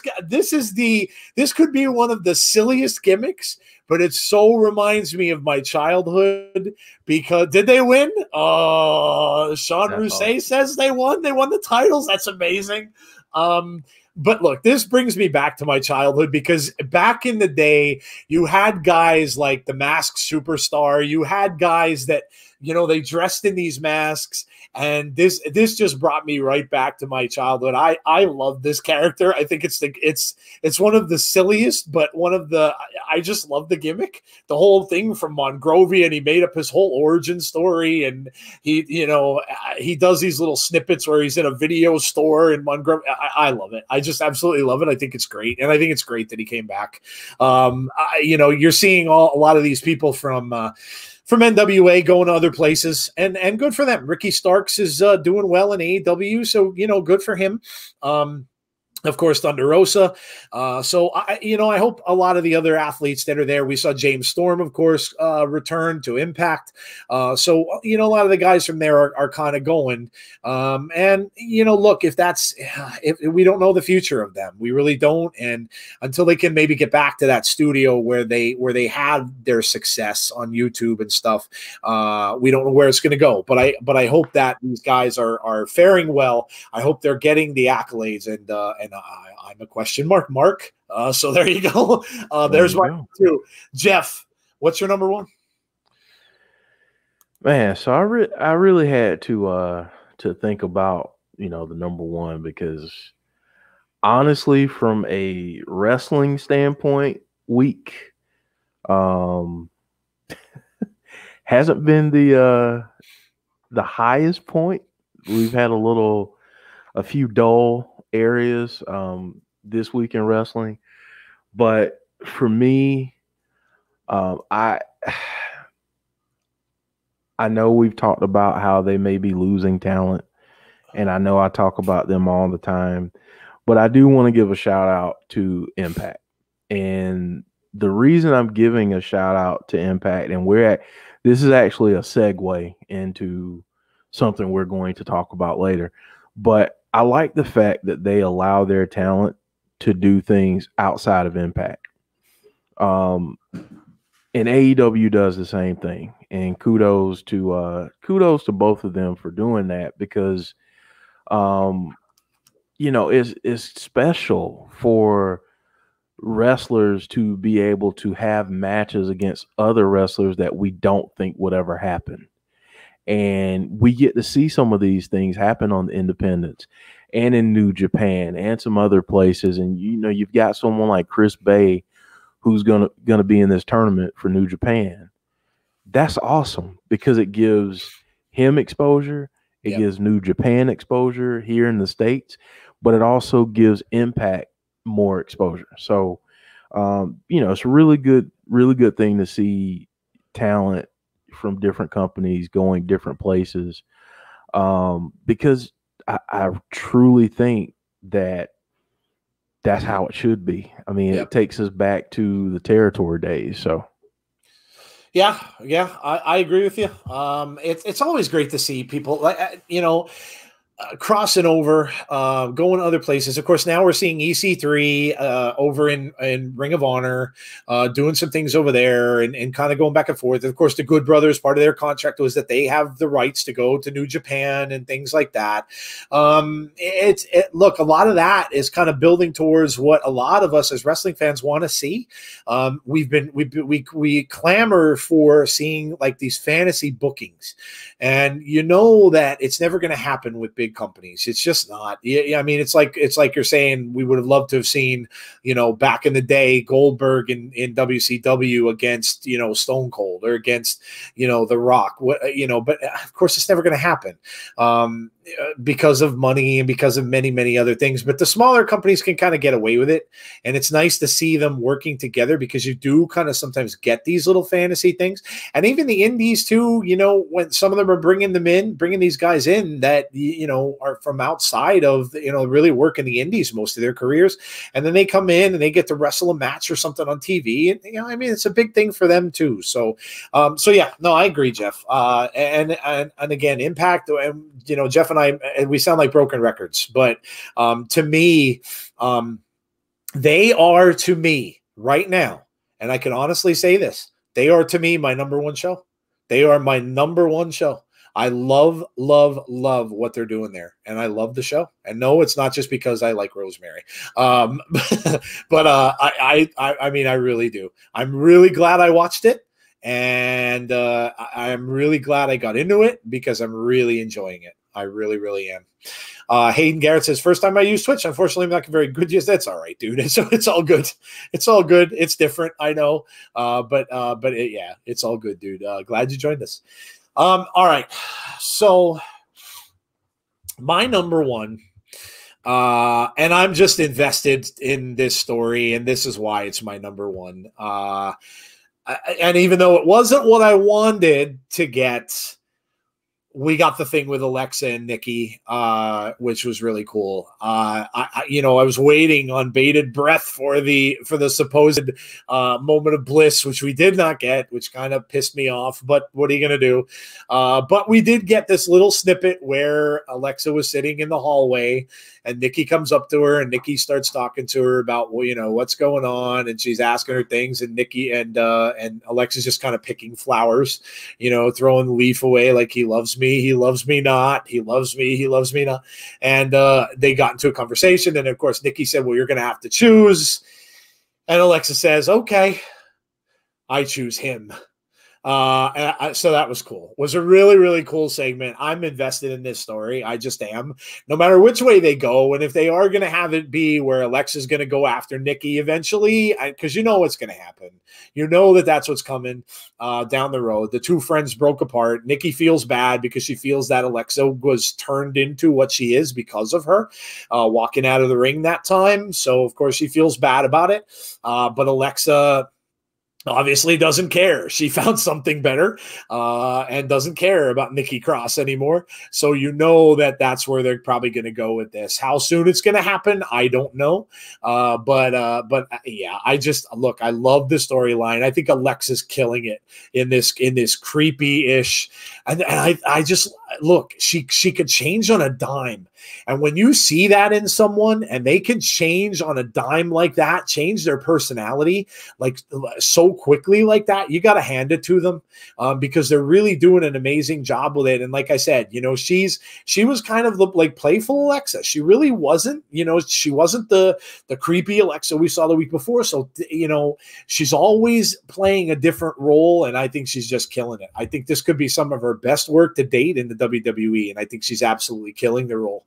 could be one of the silliest gimmicks, but it so reminds me of my childhood. Because did they win? Sean Rousset says they won. They won the titles. That's amazing. But look, this brings me back to my childhood, because back in the day, you had guys like the Masked Superstar. You had guys that they dressed in these masks, and this just brought me right back to my childhood. I love this character. I think it's one of the silliest, but I just love the gimmick, the whole thing from Monrovia, and he made up his whole origin story, and he does these little snippets where he's in a video store in Monrovia. I love it. I just absolutely love it. I think it's great, and I think it's great that he came back. You're seeing a lot of these people from NWA going to other places, and good for them. Ricky Starks is doing well in AEW, so good for him. Of course, Thunder Rosa. So I hope a lot of the other athletes that are there. We saw James Storm, of course, return to Impact. So a lot of the guys from there are kind of going. And look, if we don't know the future of them, we really don't. And until they can maybe get back to that studio where they had their success on YouTube and stuff, we don't know where it's going to go. But I hope that these guys are faring well. I hope they're getting the accolades, and I'm a question mark, Mark. So there you go. There's my two. Jeff, what's your number one? Man, so I really had to think about the number one, because honestly, from a wrestling standpoint, week hasn't been the highest point. We've had a few dull areas this week in wrestling, but for me, I know we've talked about how they may be losing talent, and I know I talk about them all the time, but I do want to give a shout out to Impact. And the reason I'm giving a shout out to Impact, and this is actually a segue into something we're going to talk about later, but I like the fact that they allow their talent to do things outside of Impact. And AEW does the same thing. And kudos to both of them for doing that, because it's special for wrestlers to be able to have matches against other wrestlers that we don't think would ever happen. And we get to see some of these things happen on the independents and in New Japan and some other places. And, you've got someone like Chris Bay who's going to be in this tournament for New Japan. That's awesome, because it gives him exposure. It gives New Japan exposure here in the States, but it also gives Impact more exposure. So, it's a really good thing to see talent from different companies going different places, because I truly think that that's how it should be. I mean, it takes us back to the territory days. So yeah, I agree with you. It's always great to see people crossing over, going other places. Of course, now we're seeing EC3 over in Ring of Honor, doing some things over there and kind of going back and forth. Of course, the Good Brothers, part of their contract was that they have the rights to go to New Japan and things like that. Look, a lot of that is kind of building towards what a lot of us as wrestling fans want to see. We clamor for seeing like these fantasy bookings, and that it's never going to happen with big companies. It's just not. I mean, it's like you're saying we would have loved to have seen, back in the day, Goldberg in WCW against, Stone Cold, or against, The Rock, but of course it's never going to happen. Because of money and because of many, many other things. But the smaller companies can kind of get away with it. And it's nice to see them working together, because you do kind of sometimes get these little fantasy things. And even the indies too, when some of them are bringing these guys in that, are from outside of, really work in the indies most of their careers. And then they come in and they get to wrestle a match or something on TV. And, it's a big thing for them too. So yeah, no, I agree, Jeff. And again, Impact, and, Jeff and we sound like broken records, but to me, they are to me right now, and I can honestly say this, they are to me my number one show. They are my number one show. I love what they're doing there, and I love the show. And no, it's not just because I like Rosemary, but I mean, I really do. I'm really glad I watched it. And I'm really glad I got into it because I'm really enjoying it. I really, really am. Hayden Garrett says, first time I use Twitch. Unfortunately, I'm not very good. Yes, that's all right, dude. It's all good. It's all good. It's different. I know. Yeah, it's all good, dude. Glad you joined us. All right. So my number one, and I'm just invested in this story, and this is why it's my number one. And even though it wasn't what I wanted to get, we got the thing with Alexa and Nikki, which was really cool. I was waiting on bated breath for the supposed moment of bliss, which we did not get, which kind of pissed me off. But what are you gonna do? But we did get this little snippet where Alexa was sitting in the hallway, and Nikki comes up to her, and Nikki starts talking to her about, well, what's going on, and she's asking her things, and Nikki and Alexa's just kind of picking flowers, throwing the leaf away like he loves me. He loves me not. He loves me. He loves me not. And they got into a conversation. And of course, Nikki said, well, you're going to have to choose. And Alexa says, okay, I choose him. So that was cool. It was a really, really cool segment. I'm invested in this story. I just am. No matter which way they go, and if they are going to have it be where Alexa's going to go after Nikki eventually, because what's going to happen. That's what's coming down the road. The two friends broke apart. Nikki feels bad because she feels that Alexa was turned into what she is because of her walking out of the ring that time. So, of course, she feels bad about it. But Alexa obviously doesn't care. She found something better and doesn't care about Nikki Cross anymore. So that's where they're probably going to go with this. How soon it's going to happen, I don't know. But yeah, I love the storyline. I think Alexa's killing it in this creepy-ish. And I just look, she could change on a dime. And when you see that in someone and they can change on a dime like that, change their personality like so quickly like that, you got to hand it to them because they're really doing an amazing job with it. And like I said, she was kind of like playful Alexa. She really wasn't, she wasn't the creepy Alexa we saw the week before. So, she's always playing a different role. And I think she's just killing it. I think this could be some of her best work to date in the WWE. And I think she's absolutely killing the role.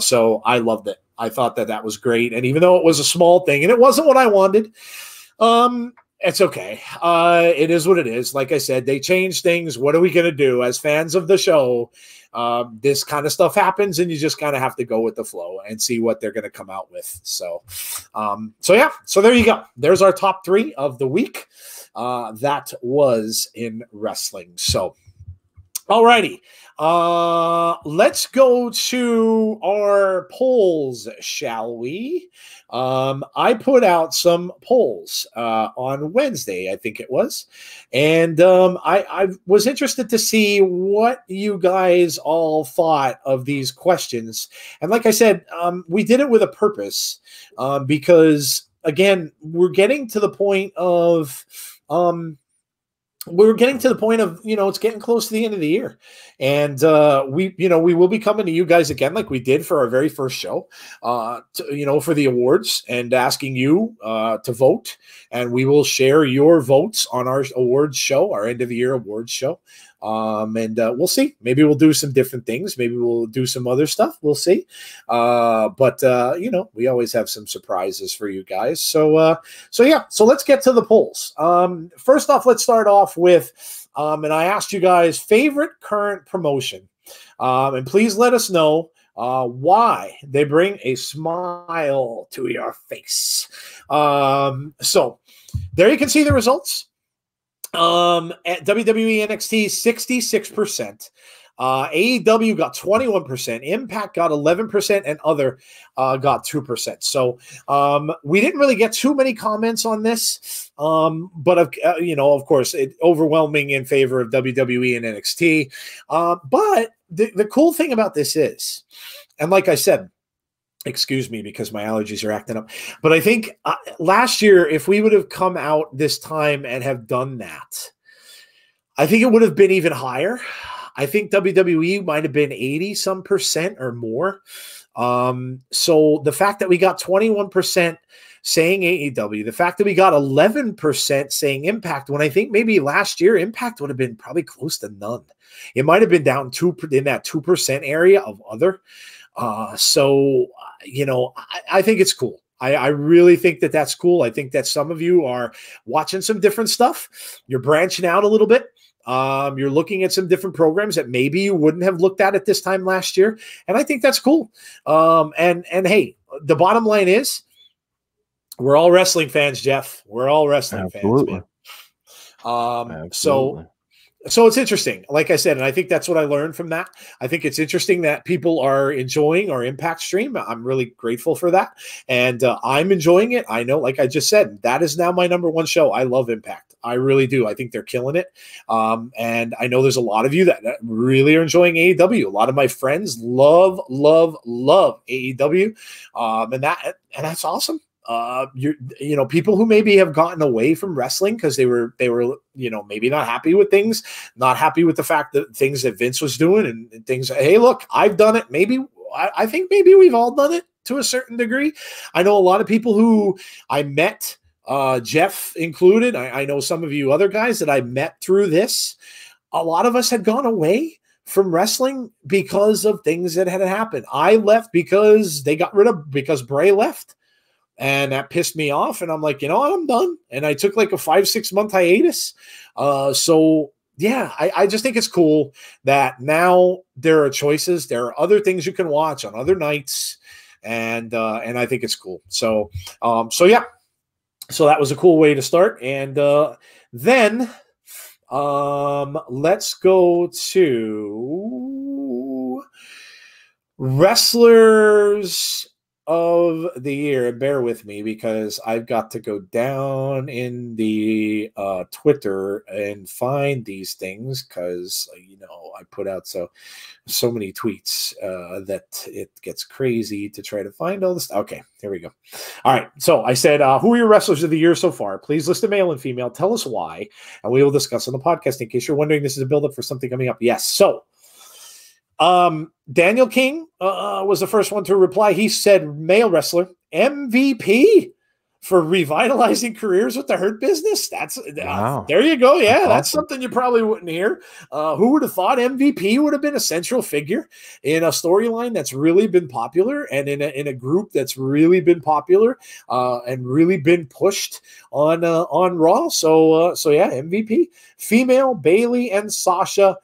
So I loved it. I thought that was great. And even though it was a small thing and it wasn't what I wanted, it's okay. It is what it is. Like I said, they change things. What are we going to do as fans of the show? This kind of stuff happens and you just kind of have to go with the flow and see what they're going to come out with. So yeah, so there you go. There's our top 3 of the week. That was in wrestling. So, alrighty. Let's go to our polls, shall we? I put out some polls on Wednesday, I think it was, and I was interested to see what you guys all thought of these questions. And like I said, we did it with a purpose because, again, we're getting to the point of it's getting close to the end of the year, and we will be coming to you guys again like we did for our very first show, for the awards and asking you to vote, and we will share your votes on our awards show, our end of the year awards show. And we'll see. Maybe we'll do some different things. Maybe we'll do some other stuff. We'll see. But we always have some surprises for you guys. So yeah. So let's get to the polls. First off, let's start off with, and I asked you guys favorite current promotion. And please let us know why they bring a smile to your face. So there you can see the results. At WWE NXT, 66%. AEW got 21%. Impact got 11%, and other got 2%. So we didn't really get too many comments on this, but of course, it overwhelming in favor of WWE and NXT. But the cool thing about this is, and like I said, excuse me because my allergies are acting up, but I think last year, if we would have come out this time and have done that, I think it would have been even higher. I think WWE might have been 80% or more. So the fact that we got 21% saying AEW, the fact that we got 11% saying Impact, when I think maybe last year Impact would have been probably close to none. It might have been down in that 2% area of other. So, I think it's cool. I really think that that's cool. I think that some of you are watching some different stuff. You're branching out a little bit. You're looking at some different programs that maybe you wouldn't have looked at this time last year. And I think that's cool. And hey, the bottom line is we're all wrestling fans, Jeff. We're all wrestling fans, man. So it's interesting, like I said, and I think that's what I learned from that. I think it's interesting that people are enjoying our Impact stream. I'm really grateful for that. And I'm enjoying it. I know, like I just said, that is now my number one show. I love Impact. I really do. I think they're killing it. And I know there's a lot of you that really are enjoying AEW. A lot of my friends love AEW. And that's awesome. People who maybe have gotten away from wrestling because they were maybe not happy with things, not happy with the fact that things that Vince was doing and things. Hey, look, I've done it. Maybe I think maybe we've all done it to a certain degree. I know a lot of people who I met, Jeff included. I know some of you other guys that I met through this. A lot of us had gone away from wrestling because of things that had happened. I left because because Bray left. And that pissed me off. And I'm like, you know what? I'm done. And I took like a 5-6 month hiatus. So yeah, I just think it's cool that now there are choices. There are other things you can watch on other nights. And I think it's cool. So yeah. So that was a cool way to start. And then let's go to wrestlers of the year. Bear with me because I've got to go down in the Twitter and find these things because I put out so many tweets that it gets crazy to try to find all this. Okay, here we go. All right, so I said, who are your wrestlers of the year so far? Please list a male and female. Tell us why, and we will discuss on the podcast. In case you're wondering, this is a build-up for something coming up. Yes, so Daniel King was the first one to reply. He said male wrestler MVP for revitalizing careers with the Hurt Business. That's wow. There you go. Yeah, that's awesome. Something you probably wouldn't hear. Who would have thought MVP would have been a central figure in a storyline that's really been popular and in a group that's really been popular and really been pushed on Raw. So yeah, MVP. Female, Bayley and Sasha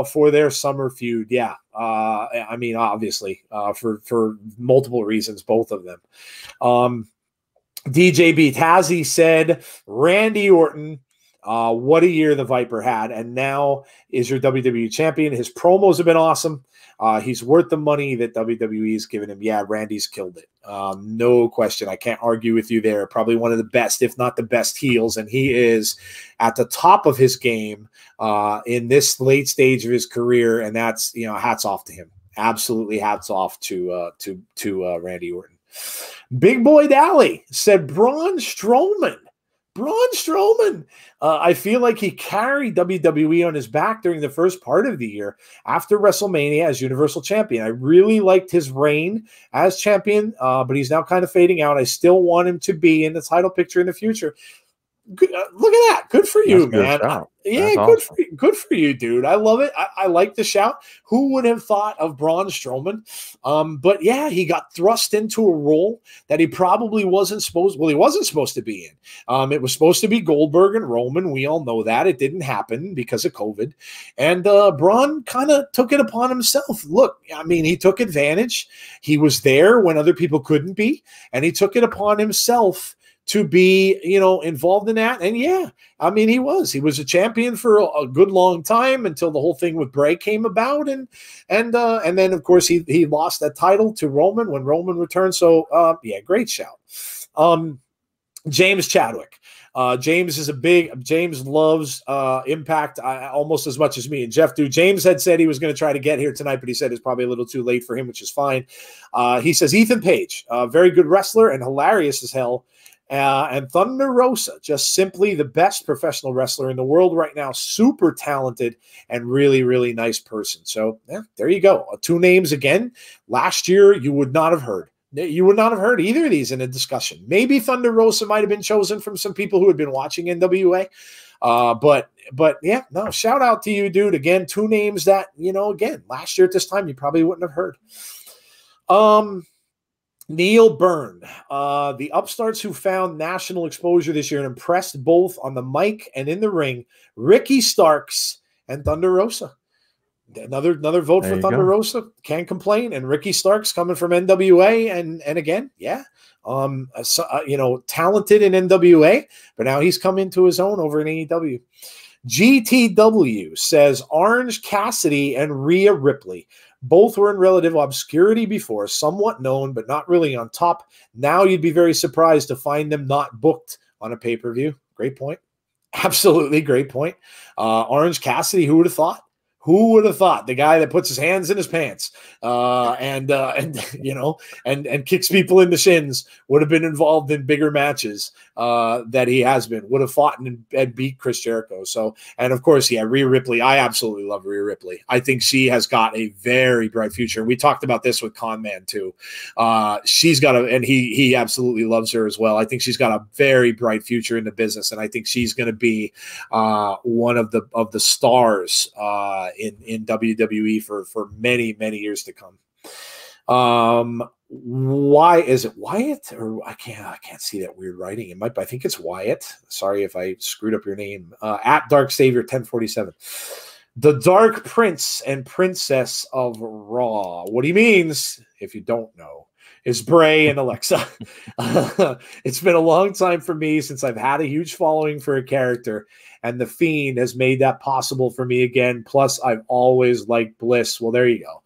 for their summer feud. Yeah. I mean, obviously, for multiple reasons, both of them. DJB Tazzy said, Randy Orton, what a year the Viper had, and now is your WWE champion. His promos have been awesome. He's worth the money that WWE has given him. Yeah, Randy's killed it. No question. I can't argue with you there. Probably one of the best, if not the best heels, and he is at the top of his game in this late stage of his career, and that's, hats off to him. Absolutely hats off to Randy Orton. Big Boy Dally said Braun Strowman. I feel like he carried WWE on his back during the first part of the year after WrestleMania as Universal Champion. I really liked his reign as champion, but he's now kind of fading out. I still want him to be in the title picture in the future. Good, look at that. Good for you, man. Yeah, awesome. Good for you, dude. I love it. I like the shout. Who would have thought of Braun Strowman? But yeah, he got thrust into a role that he probably wasn't supposed to be in. It was supposed to be Goldberg and Roman. We all know that. It didn't happen because of COVID. And Braun kind of took it upon himself. Look, I mean, he took advantage. He was there when other people couldn't be, and he took it upon himself to be, involved in that. And yeah, I mean, he was a champion for a good long time until the whole thing with Bray came about. And then of course he lost that title to Roman when Roman returned. So yeah, great shout. James Chadwick. James loves Impact almost as much as me and Jeff do. James had said he was going to try to get here tonight, but he said it's probably a little too late for him, which is fine. He says Ethan Page, very good wrestler and hilarious as hell. And Thunder Rosa, just simply the best professional wrestler in the world right now. Super talented and really, really nice person. So yeah, there you go. 2 names again. Last year, you would not have heard. You would not have heard either of these in a discussion. Maybe Thunder Rosa might have been chosen from some people who had been watching NWA. But yeah, no, shout out to you, dude. Again, 2 names that, again, last year at this time, you probably wouldn't have heard. Neil Byrne, the upstarts who found national exposure this year and impressed both on the mic and in the ring, Ricky Starks and Thunder Rosa. Another vote for Thunder Rosa. Can't complain. And Ricky Starks coming from NWA, and again, yeah, talented in NWA, but now he's come into his own over in AEW. GTW says Orange Cassidy and Rhea Ripley. Both were in relative obscurity before, somewhat known, but not really on top. Now you'd be very surprised to find them not booked on a pay-per-view. Great point. Absolutely great point. Orange Cassidy, who would have thought? Who would have thought the guy that puts his hands in his pants and kicks people in the shins would have been involved in bigger matches that he has been, would have fought and beat Chris Jericho. So, and of course, yeah, Rhea Ripley. I absolutely love Rhea Ripley. I think she has got a very bright future. We talked about this with Conman too. She's got and he absolutely loves her as well. I think she's got a very bright future in the business, and I think she's going to be one of the stars in WWE for many, many years to come. Why is it Wyatt? Or I can't see that weird writing. I think it's Wyatt. Sorry if I screwed up your name. At Dark Savior 1047. The Dark Prince and Princess of Raw. What he means, if you don't know, is Bray and Alexa. It's been a long time for me since I've had a huge following for a character, and The Fiend has made that possible for me again. Plus, I've always liked Bliss. Well, there you go.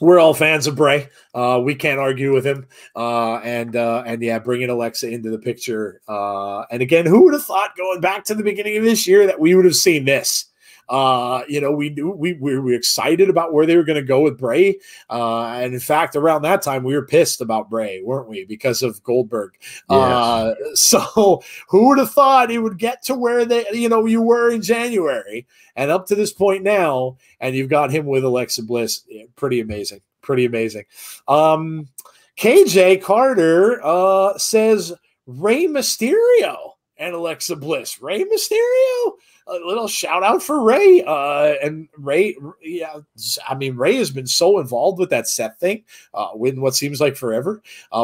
We're all fans of Bray. We can't argue with him. And yeah, bringing Alexa into the picture. And again, who would have thought going back to the beginning of this year that we would have seen this? We knew we were excited about where they were going to go with Bray. And in fact, around that time, we were pissed about Bray, weren't we? Because of Goldberg. Yes. So who would have thought it would get to where you were in January and up to this point now, and you've got him with Alexa Bliss. Yeah, pretty amazing. Pretty amazing. KJ Carter says Rey Mysterio and Alexa Bliss. Rey Mysterio? A little shout out for Ray. And Ray, yeah, I mean, Ray has been so involved with that Seth thing, with what seems like forever.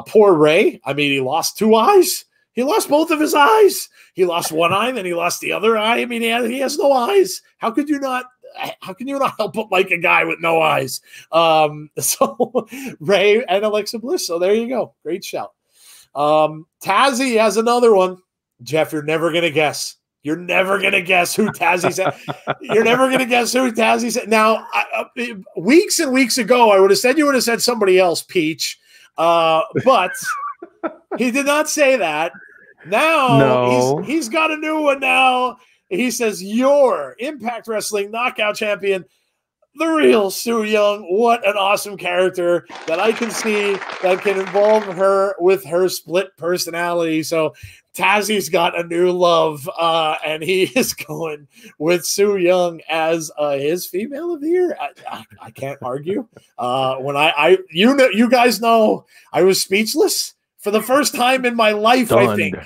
Poor Ray. I mean, he lost 2 eyes. He lost both of his eyes. He lost one eye, then he lost the other eye. I mean, he has no eyes. How can you not help but like a guy with no eyes? So Ray and Alexa Bliss. So there you go. Great shout. Tazzy has another one. Jeff, you're never going to guess. You're never going to guess who Tazzy said. You're never going to guess who Tazzy said. Now, weeks and weeks ago, I would have said you would have said somebody else, Peach. But he did not say that. Now, he's got a new one now. He says, your Impact Wrestling Knockout Champion, the real Su Yung. What an awesome character that I can see that can involve her with her split personality. So Tazzy's got a new love, and he is going with Su Yung as his female of the year. I can't argue. When you guys know, I was speechless for the first time in my life. Stunned. I think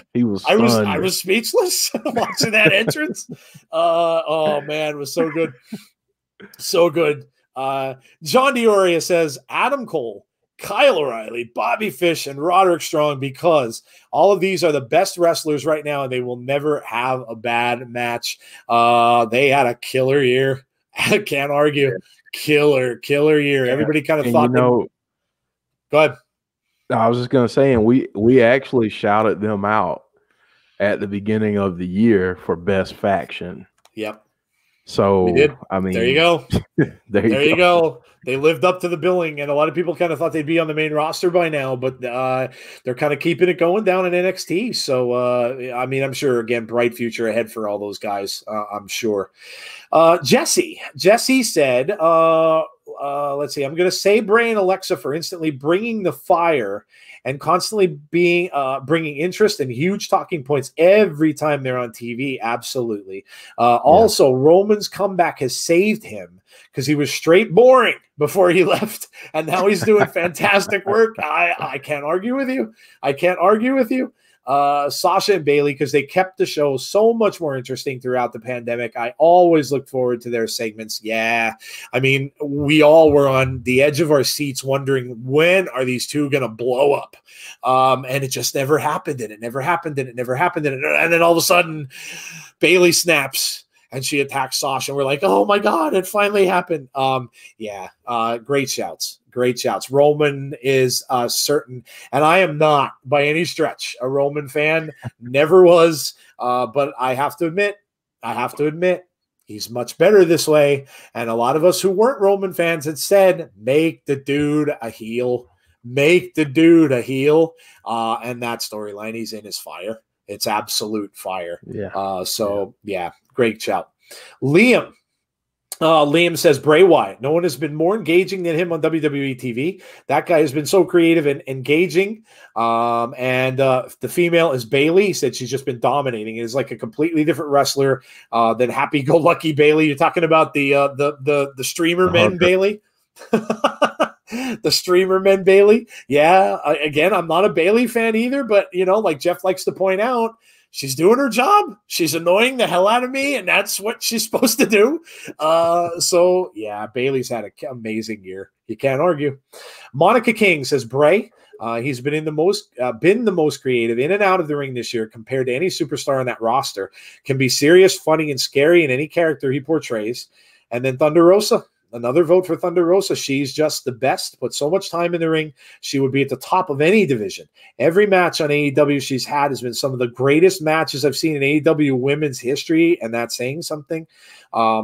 I was speechless watching that entrance. Oh man, it was so good. So good. John Dioria says Adam Cole, Kyle O'Reilly, Bobby Fish, and Roderick Strong, because all of these are the best wrestlers right now, and they will never have a bad match. They had a killer year. I can't argue. Killer year. Yeah. Everybody kind of thought. Go ahead. I was just going to say, and we actually shouted them out at the beginning of the year for best faction. Yep. So we did. I mean, there you go. there you go. They lived up to the billing, and a lot of people kind of thought they'd be on the main roster by now, but they're kind of keeping it going down in NXT. So I mean, I'm sure again, bright future ahead for all those guys. I'm sure. Jessi said, let's see. I'm going to say Bray and Alexa for instantly bringing the fire and constantly being bringing interest and huge talking points every time they're on TV. Absolutely. Also, Roman's comeback has saved him because he was straight boring before he left, and now he's doing fantastic work. I can't argue with you. I can't argue with you. Sasha and Bayley, because they kept the show so much more interesting throughout the pandemic. I always looked forward to their segments. Yeah, I mean, we all were on the edge of our seats wondering, when are these two going to blow up? And it just never happened, and it never happened, and it never happened. And then all of a sudden, Bayley snaps and she attacks Sasha, and we're like, oh my God, it finally happened. Great shouts. Great shouts. Roman is certain, and I am not by any stretch a Roman fan. Never was, but I have to admit, he's much better this way. And a lot of us who weren't Roman fans had said, make the dude a heel. Make the dude a heel. And that storyline he's in is fire. It's absolute fire. Yeah. Great shout. Liam says Bray Wyatt. No one has been more engaging than him on WWE TV. That guy has been so creative and engaging. The female is Bayley. He said she's just been dominating. It is like a completely different wrestler than happy-go-lucky Bayley. You're talking about the streamer men Bayley. The streamer men Bayley. Yeah. Again, I'm not a Bayley fan either, but like Jeff likes to point out, she's doing her job. She's annoying the hell out of me, and that's what she's supposed to do. So, yeah, Bayley's had an amazing year. You can't argue. Monica King says, Bray, he's been the most creative in and out of the ring this year compared to any superstar on that roster. Can be serious, funny, and scary in any character he portrays. And then Thunder Rosa. Another vote for Thunder Rosa. She's just the best. Put so much time in the ring. She would be at the top of any division. Every match on AEW she's had has been some of the greatest matches I've seen in AEW women's history, and that's saying something. I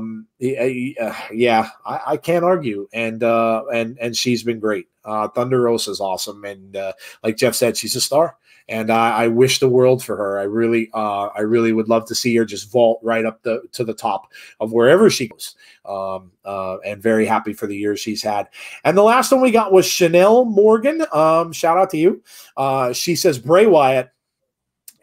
can't argue. And she's been great. Thunder Rosa is awesome, and like Jeff said, she's a star. And I wish the world for her. I really would love to see her just vault right up to the top of wherever she goes. And very happy for the years she's had. And the last one we got was Chanel Morgan. Shout out to you. She says Bray Wyatt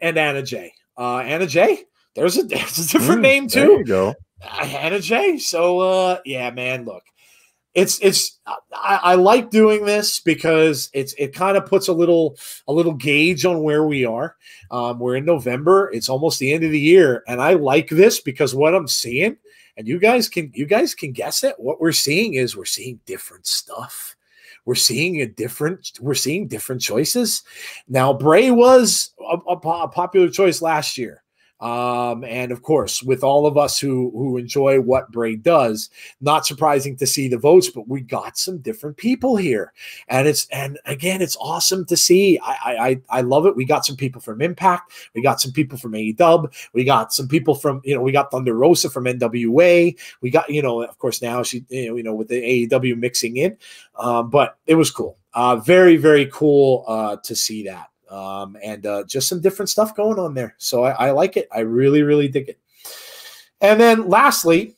and Anna Jay. Anna Jay. There's a different name too. There you go. Anna Jay. So yeah, man. Look. I like doing this because it kind of puts a little gauge on where we are. We're in November. It's almost the end of the year, and I like this because what I'm seeing, and you guys can guess it. What we're seeing is we're seeing different stuff. We're seeing different choices. Now, Bray was a popular choice last year. And of course, with all of us who enjoy what Bray does, not surprising to see the votes, but we got some different people here, and again, it's awesome to see. I love it. We got some people from Impact, we got some people from AEW, we got some people from we got Thunder Rosa from NWA, we got of course now she with the AEW mixing in, but it was cool. Very, very cool to see that. And just some different stuff going on there. So I like it. I really, really dig it. And then lastly,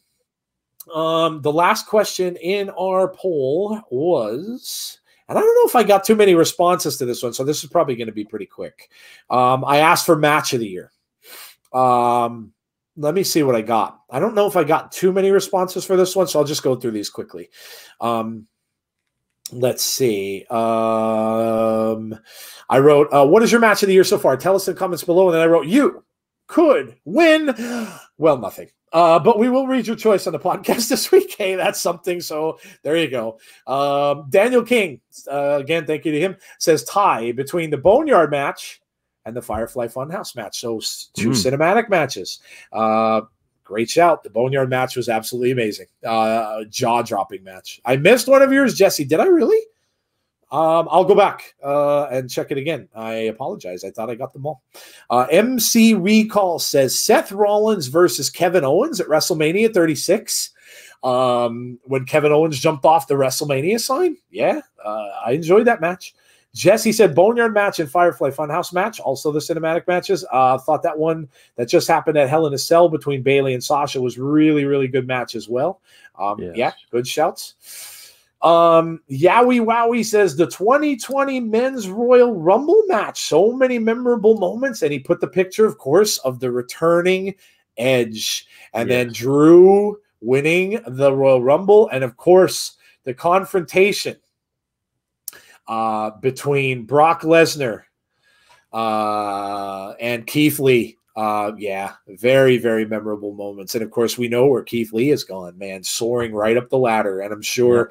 the last question in our poll was, and I don't know if I got too many responses to this one, so this is probably going to be pretty quick. I asked for match of the year. Let me see what I got. I don't know if I got too many responses for this one, so I'll just go through these quickly. Let's see. I wrote, what is your match of the year so far? Tell us in the comments below. And then I wrote, you could win. Well, nothing. But we will read your choice on the podcast this week. Hey, that's something. So there you go. Daniel King, again, thank you to him, says tie between the Boneyard match and the Firefly Funhouse match. So two cinematic matches. Great shout. The Boneyard match was absolutely amazing. Jaw-dropping match. I missed one of yours, Jessi. Did I really? I'll go back and check it again. I apologize. I thought I got them all. MC Recall says Seth Rollins versus Kevin Owens at WrestleMania 36. When Kevin Owens jumped off the WrestleMania sign. Yeah, I enjoyed that match. Jessi said Boneyard match and Firefly Funhouse match, also the cinematic matches. Thought that one that just happened at Hell in a Cell between Bayley and Sasha was really, really good match as well. Yeah, good shouts. Yowie Wowie says the 2020 Men's Royal Rumble match. So many memorable moments. And he put the picture, of course, of the returning Edge. And then Drew winning the Royal Rumble. And, of course, the confrontation between Brock Lesnar and Keith Lee. Very, very memorable moments. And of course, we know where Keith Lee has gone, man, soaring right up the ladder. And I'm sure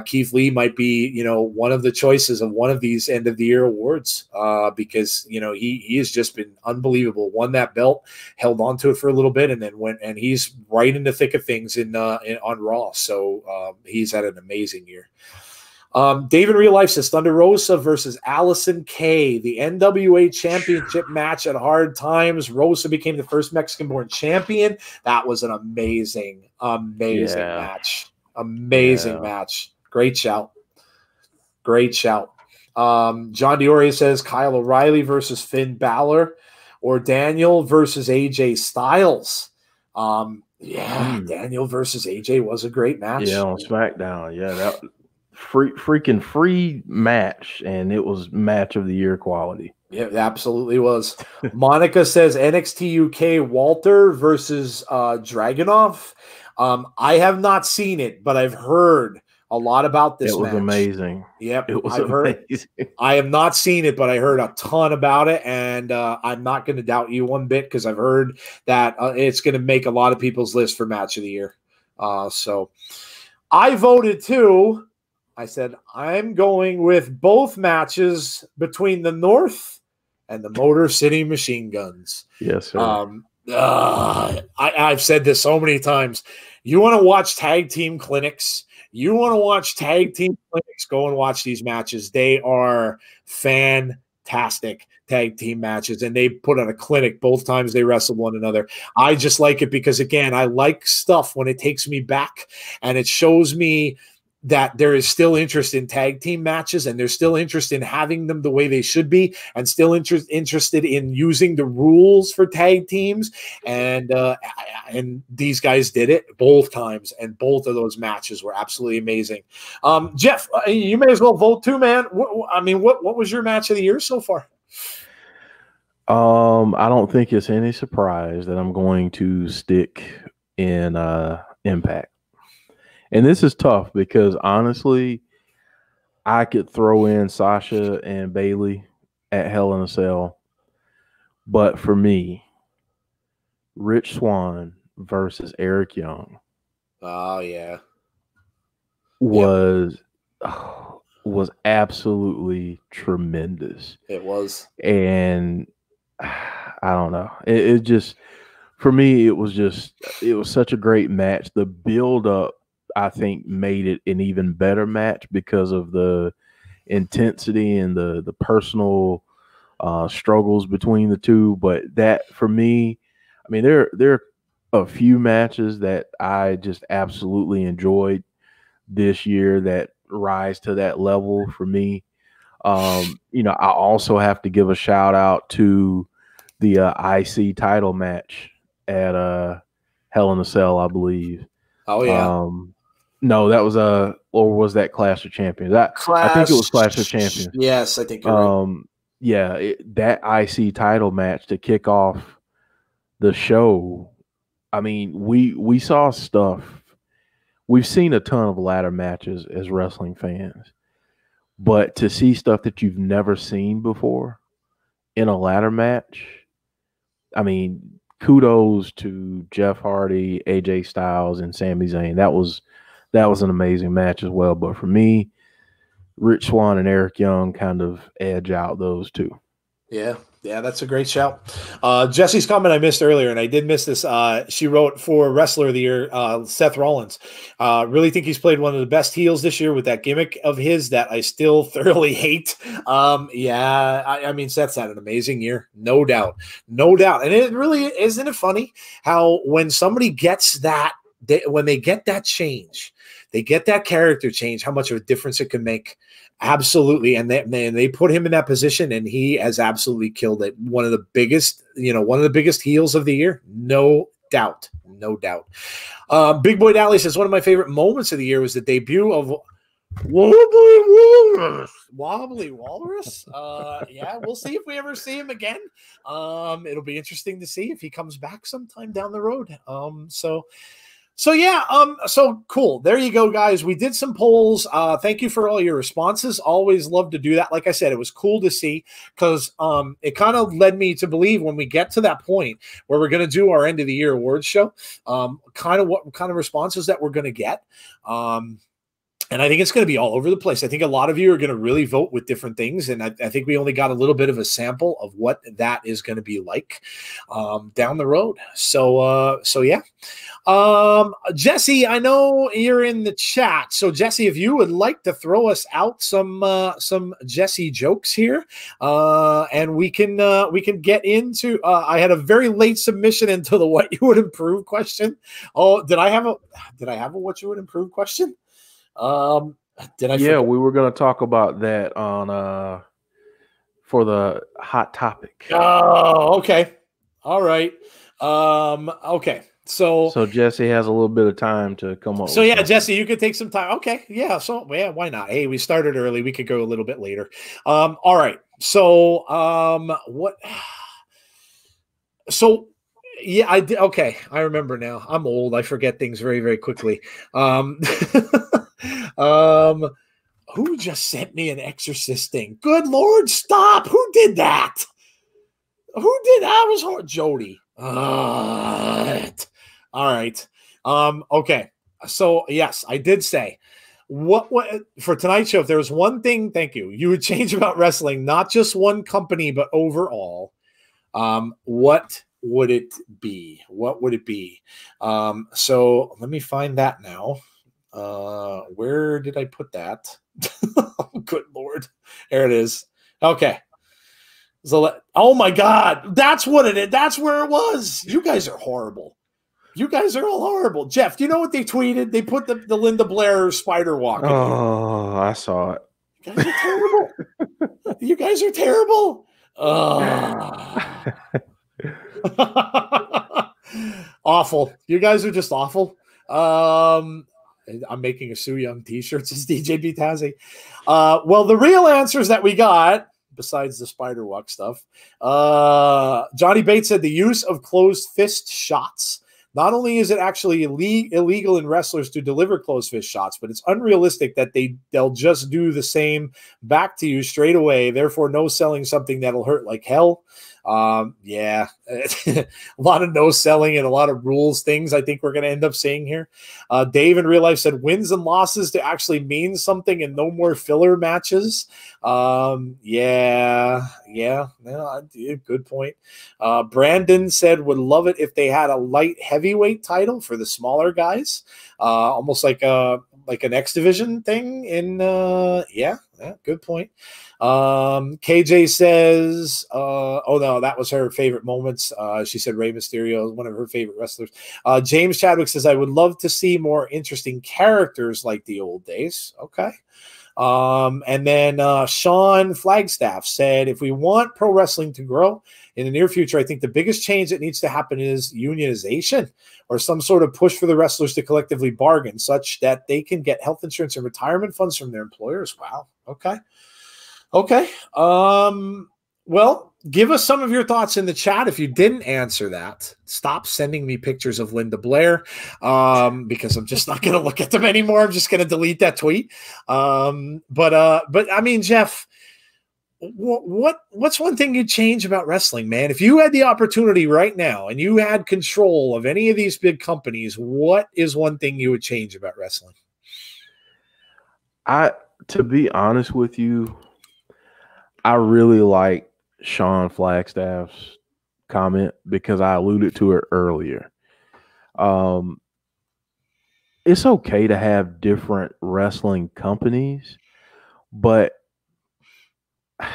Keith Lee might be, one of the choices of one of these end of the year awards because, he has just been unbelievable. Won that belt, held on to it for a little bit, and then went, and he's right in the thick of things on Raw. So he's had an amazing year. David Real Life says Thunder Rosa versus Allison Kay, the NWA Championship match at Hard Times. Rosa became the first Mexican-born champion. That was an amazing match. Amazing match. Great shout. Great shout. John Dioria says Kyle O'Reilly versus Finn Balor, or Daniel versus AJ Styles. Daniel versus AJ was a great match. Yeah, on SmackDown. Yeah, that freaking free match, and it was match of the year quality. Yeah, it absolutely was. Monica says NXT UK Walter versus Dragunov. I have not seen it, but I've heard a lot about this match. It was amazing. Yep, it was amazing. I have not seen it, but I heard a ton about it, and I'm not going to doubt you one bit because I've heard that it's going to make a lot of people's list for match of the year. So I voted too. I said, I'm going with both matches between the North and the Motor City Machine Guns. Yes, sir. I've said this so many times. You want to watch tag team clinics? You want to watch tag team clinics? Go and watch these matches. They are fantastic tag team matches, and they put on a clinic both times they wrestle one another. I just like it because, again, I like stuff when it takes me back and it shows me that there is still interest in tag team matches, and there's still interest in having them the way they should be, and still interested in using the rules for tag teams. And these guys did it both times, and both of those matches were absolutely amazing. Jeff, you may as well vote too, man. What was your match of the year so far? I don't think it's any surprise that I'm going to stick in Impact. And this is tough because, honestly, I could throw in Sasha and Bayley at Hell in a Cell. But for me, Rich Swann versus Eric Young. Oh, yeah. Was absolutely tremendous. It was. And I don't know. It just, for me, it was such a great match. The build-up, I think, made it an even better match because of the intensity and the personal struggles between the two. But that, for me, I mean, there are a few matches that I just absolutely enjoyed this year that rise to that level for me. I also have to give a shout out to the IC title match at Hell in a Cell, I believe. Oh, yeah. No, that was or was that Clash of Champions? I think it was Clash of Champions. Yes, I think you're right. Yeah, that IC title match to kick off the show. I mean, we saw stuff. We've seen a ton of ladder matches as wrestling fans, but to see stuff that you've never seen before in a ladder match, I mean, kudos to Jeff Hardy, AJ Styles, and Sami Zayn. That was an amazing match as well. But for me, Rich Swann and Eric Young kind of edge out those two. Yeah, that's a great shout. Jessie's comment I missed earlier, and I did miss this. She wrote for Wrestler of the Year, Seth Rollins. Really think he's played one of the best heels this year with that gimmick of his that I still thoroughly hate. I mean, Seth's had an amazing year, no doubt. And it really, isn't it funny how when somebody gets that, when they get that change, they get that character change, how much of a difference it can make. Absolutely. And they put him in that position, and he has absolutely killed it. One of the biggest heels of the year. No doubt. Big Boy Dally says one of my favorite moments of the year was the debut of Wobbly Walrus. Yeah, we'll see if we ever see him again. It'll be interesting to see if he comes back sometime down the road. So yeah, so cool. There you go, guys. We did some polls. Thank you for all your responses. Always love to do that. Like I said, it was cool to see because it kind of led me to believe when we get to that point where we're going to do our end of the year awards show, kind of what kind of responses that we're going to get. And I think it's going to be all over the place. I think a lot of you are going to really vote with different things. And I think we only got a little bit of a sample of what that is going to be like down the road. So yeah. Jessi, I know you're in the chat. So Jessi, if you would like to throw us out some Jessi jokes here, and we can get into, I had a very late submission into the what you would improve question. Oh, did I have a what you would improve question? Did I? Yeah, we were going to talk about that on for the hot topic. Oh, okay. All right. Okay. So Jessi has a little bit of time to come up. So yeah, Jessi, you could take some time. Okay. Yeah. So yeah, why not? Hey, we started early. We could go a little bit later. All right. So what? So yeah, I did. Okay, I remember now. I'm old. I forget things very, very quickly. Who just sent me an Exorcist thing? Good Lord, stop! Who did that? Who did that? Was hard. Jody. All right. Okay. So yes, I did say what for tonight's show. If there was one thing, thank you, you would change about wrestling, not just one company, but overall. What would it be? What would it be? So let me find that now. Where did I put that? Oh, good Lord. There it is. Okay. So, oh my God. That's what it is. That's where it was. You guys are horrible. You guys are all horrible. Jeff, do you know what they tweeted? They put the Linda Blair spider walk. Oh, I saw it. You guys are terrible. You guys are terrible. Awful. You guys are just awful. I'm making a Sue Young t-shirt, says DJ B. Tazzy. Well, the real answers that we got, besides the spider walk stuff, Johnny Bates said the use of closed fist shots. Not only is it actually illegal in wrestlers to deliver closed fist shots, but it's unrealistic that they'll just do the same back to you straight away. Therefore, no selling something that'll hurt like hell. Yeah, a lot of no selling and a lot of rules things I think we're going to end up seeing here. Dave in real life said wins and losses to actually mean something and no more filler matches. Yeah, good point. Brandon said would love it if they had a light heavyweight title for the smaller guys, almost like an X division thing in yeah, good point. KJ says oh no, that was her favorite moments. She said Rey Mysterio is one of her favorite wrestlers. James Chadwick says I would love to see more interesting characters like the old days. Okay. And then Sean Flagstaff said if we want pro wrestling to grow in the near future, I think the biggest change that needs to happen is unionization or some sort of push for the wrestlers to collectively bargain such that they can get health insurance and retirement funds from their employers. Wow. Okay. Well, give us some of your thoughts in the chat. If you didn't answer that, stop sending me pictures of Linda Blair because I'm just not going to look at them anymore. I'm just going to delete that tweet. But I mean, Jeff, what's one thing you'd change about wrestling, man? If you had the opportunity right now and you had control of any of these big companies, what is one thing you would change about wrestling? To be honest with you, I really like Sean Flagstaff's comment because I alluded to it earlier. It's okay to have different wrestling companies, but I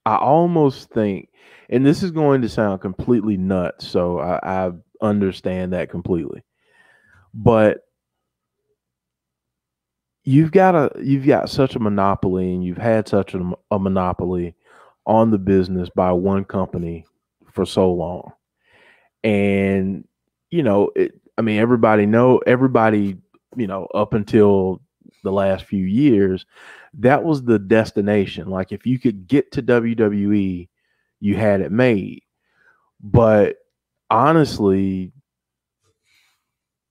almost think, and this is going to sound completely nuts, so I understand that completely, but you've got such a monopoly, and you've had such a monopoly on the business by one company for so long. And, everybody, up until the last few years, that was the destination. Like if you could get to WWE, you had it made. But honestly,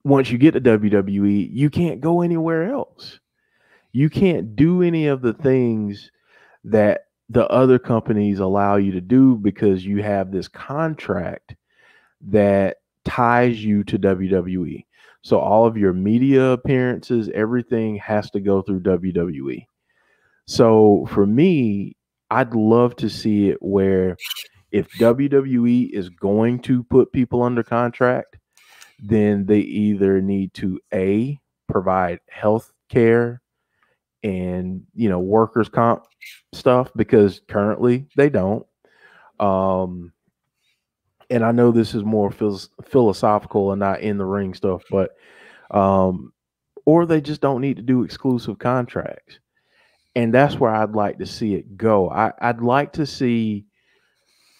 once you get to WWE, you can't go anywhere else. You can't do any of the things that the other companies allow you to do because you have this contract that ties you to WWE. So all of your media appearances, everything has to go through WWE. So for me, I'd love to see it where if WWE is going to put people under contract, then they either need to provide health care and workers' comp stuff, because currently they don't. And I know this is more philosophical and not in the ring stuff, but or they just don't need to do exclusive contracts. And that's where I'd like to see it go. I'd like to see,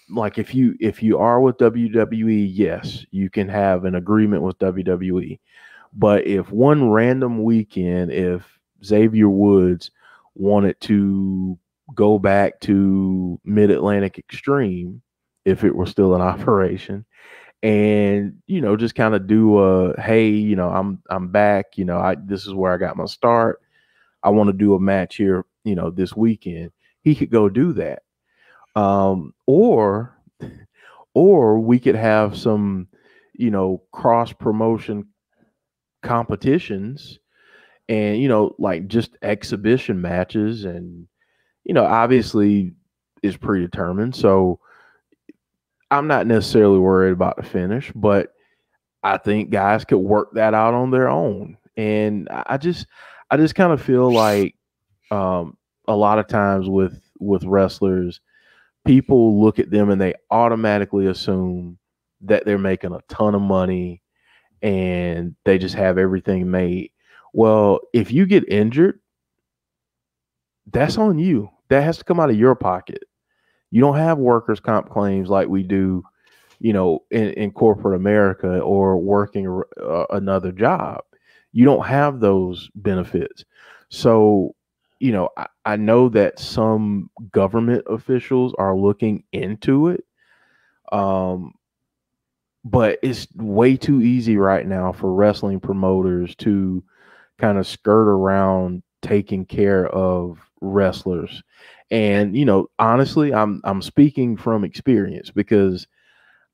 like, if you are with WWE, yes, you can have an agreement with WWE. But if one random weekend, if Xavier Woods wanted to go back to Mid-Atlantic Extreme, if it were still in operation, and just kind of do a, hey, I'm back, this is where I got my start, I want to do a match here, this weekend, he could go do that. Or we could have some, cross promotion competitions and, like just exhibition matches. And, obviously is predetermined. So I'm not necessarily worried about the finish, but I think guys could work that out on their own. And I just kind of feel like a lot of times with wrestlers, people look at them and they automatically assume that they're making a ton of money and they just have everything made. Well, if you get injured, that's on you. That has to come out of your pocket. You don't have workers' comp claims like we do, in corporate America or working another job. You don't have those benefits. So, I know that some government officials are looking into it. But it's way too easy right now for wrestling promoters to kind of skirt around taking care of wrestlers. And, honestly, I'm speaking from experience because,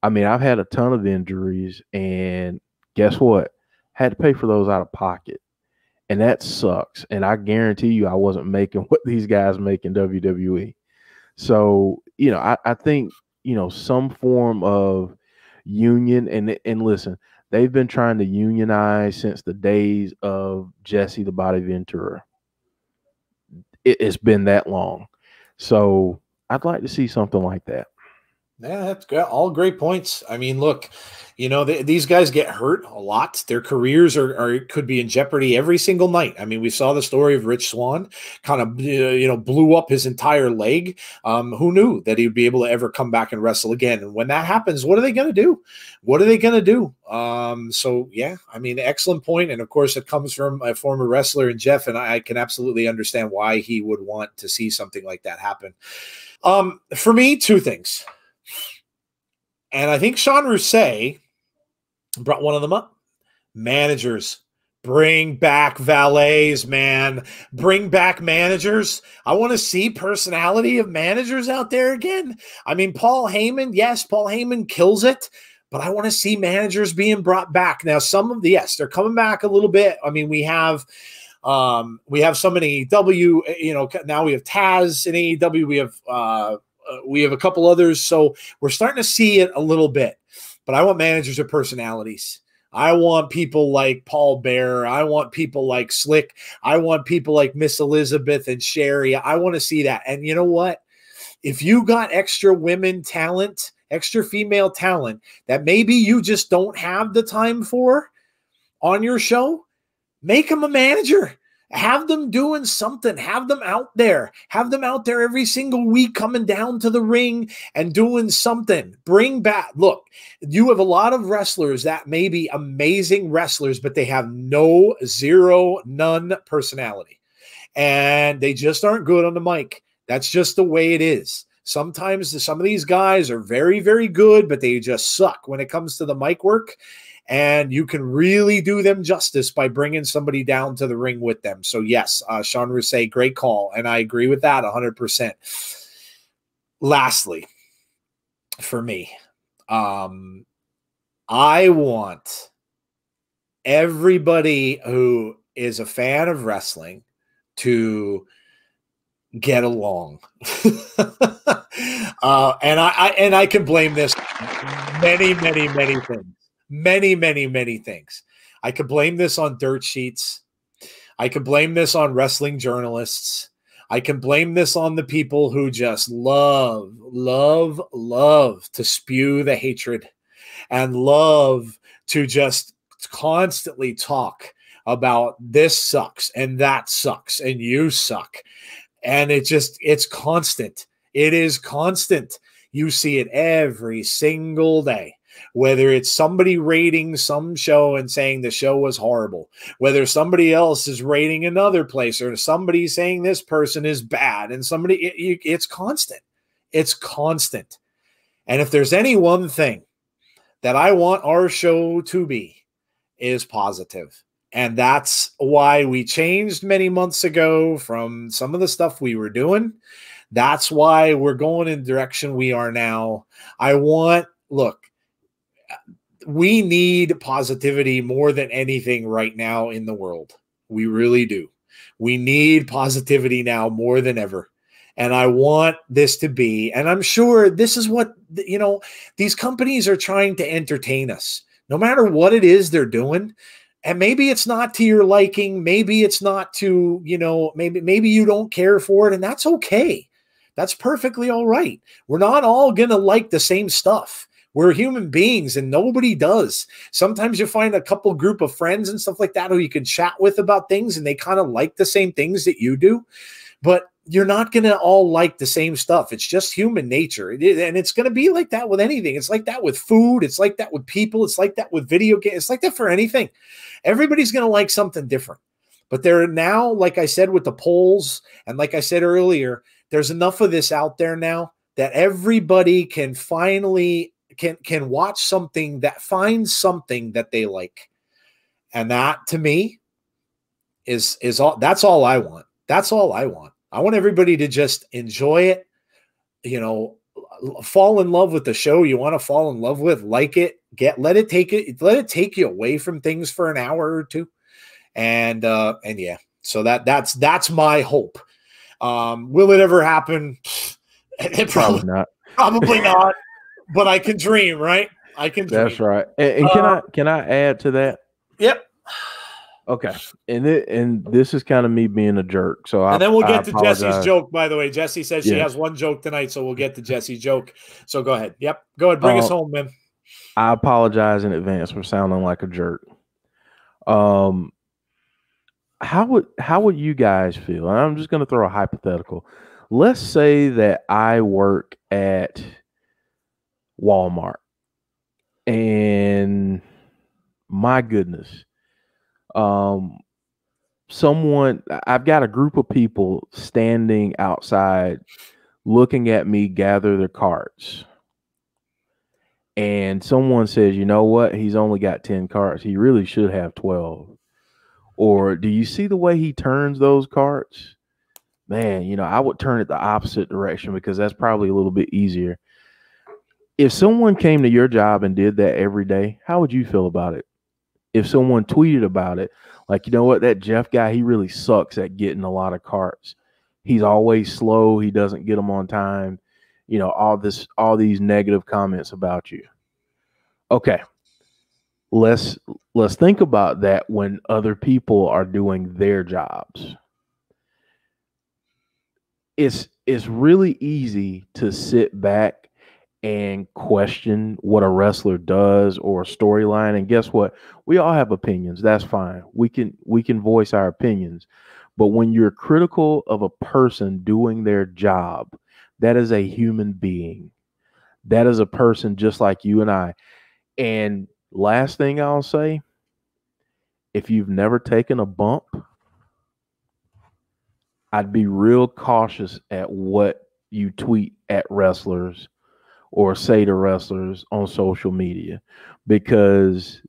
I've had a ton of injuries, and guess what? Had to pay for those out of pocket. And that sucks. And I guarantee you I wasn't making what these guys make in WWE. So, I think, some form of union, and listen, they've been trying to unionize since the days of Jessi the Body Ventura. It's been that long. So I'd like to see something like that. Yeah, that's good. All great points. Look, these guys get hurt a lot. Their careers could be in jeopardy every single night. We saw the story of Rich Swann, kind of, blew up his entire leg. Who knew that he would be able to ever come back and wrestle again? And when that happens, what are they going to do? So yeah, excellent point. And of course, it comes from a former wrestler in Jeff, and I can absolutely understand why he would want to see something like that happen. For me, two things. And I think Sean Rousset brought one of them up. Managers. Bring back valets, man. Bring back managers. I want to see personality of managers out there again. Paul Heyman, yes, Paul Heyman kills it, but I want to see managers being brought back. Now, some of the, yes, they're coming back a little bit. We have some in AEW, now we have Taz in AEW. We have a couple others. So we're starting to see it a little bit, but I want managers with personalities. I want people like Paul Bearer. I want people like Slick. I want people like Miss Elizabeth and Sherry. I want to see that. And you know what? If you got extra women talent, extra female talent that maybe you just don't have the time for on your show, make them a manager. Have them doing something. Have them out there. Have them out there every single week coming down to the ring and doing something. Bring back. Look, you have a lot of wrestlers that may be amazing wrestlers, but they have none personality. And they just aren't good on the mic. That's just the way it is. Sometimes some of these guys are very, very good, but they just suck when it comes to the mic work. And you can really do them justice by bringing somebody down to the ring with them. So yes, Sean Rousset, great call. And I agree with that 100%. Lastly, for me, I want everybody who is a fan of wrestling to get along. And I can blame this many things. Many things. I could blame this on dirt sheets. I could blame this on wrestling journalists. I can blame this on the people who just love to spew the hatred and love to just constantly talk about this sucks and that sucks and you suck. And it's constant. It is constant. You see it every single day. Whether it's somebody rating some show and saying the show was horrible, whether somebody else is rating another place, or somebody saying this person is bad, and it's constant. It's constant. And if there's any one thing that I want our show to be, is positive. And that's why we changed many months ago from some of the stuff we were doing. That's why we're going in the direction we are now. Look, we need positivity more than anything right now in the world. We really do. We need positivity now more than ever. And I want this to be, and I'm sure this is what, these companies are trying to entertain us, no matter what it is they're doing. And maybe it's not to your liking. Maybe it's not to, maybe you don't care for it, and that's okay. That's perfectly all right. We're not all going to like the same stuff. We're human beings and nobody does. Sometimes you find a couple group of friends and stuff like that who you can chat with about things and they kind of like the same things that you do, but you're not going to all like the same stuff. It's just human nature. And it's going to be like that with anything. It's like that with food. It's like that with people. It's like that with video games. It's like that for anything. Everybody's going to like something different. But there are now, like I said, with the polls, and like I said earlier, there's enough of this out there now that everybody can finally can watch something that finds something that they like. And that to me is all. That's all I want. That's all I want. I want everybody to just enjoy it, fall in love with the show you want to fall in love with, like it, let it take you away from things for an hour or two. And yeah, so that's my hope. Will it ever happen? Probably not. Probably not. But I can dream, right? I can dream. That's right. And can I add to that? Yep. Okay. And this is kind of me being a jerk. So then we'll get to Jessi's joke, by the way. Jessi says she has one joke tonight, so we'll get to Jessi's joke. So go ahead. Yep. Go ahead. Bring us home, man. I apologize in advance for sounding like a jerk. How would you guys feel? And I'm just going to throw a hypothetical. Let's say that I work at Walmart, and my goodness, I've got a group of people standing outside looking at me gather their carts, and someone says, you know what, he's only got 10 carts, he really should have 12. Or do you see the way he turns those carts? Man, I would turn it the opposite direction because that's probably a little bit easier. If someone came to your job and did that every day, how would you feel about it? If someone tweeted about it, like, you know what, that Jeff guy, he really sucks at getting a lot of carts. He's always slow. He doesn't get them on time. All these negative comments about you. Okay. Let's think about that when other people are doing their jobs. It's really easy to sit back and question what a wrestler does or a storyline. And guess what? We all have opinions. That's fine. We can voice our opinions. But when you're critical of a person doing their job, that is a human being. That is a person just like you and I. And last thing I'll say, if you've never taken a bump, I'd be real cautious at what you tweet at wrestlers or say to wrestlers on social media, because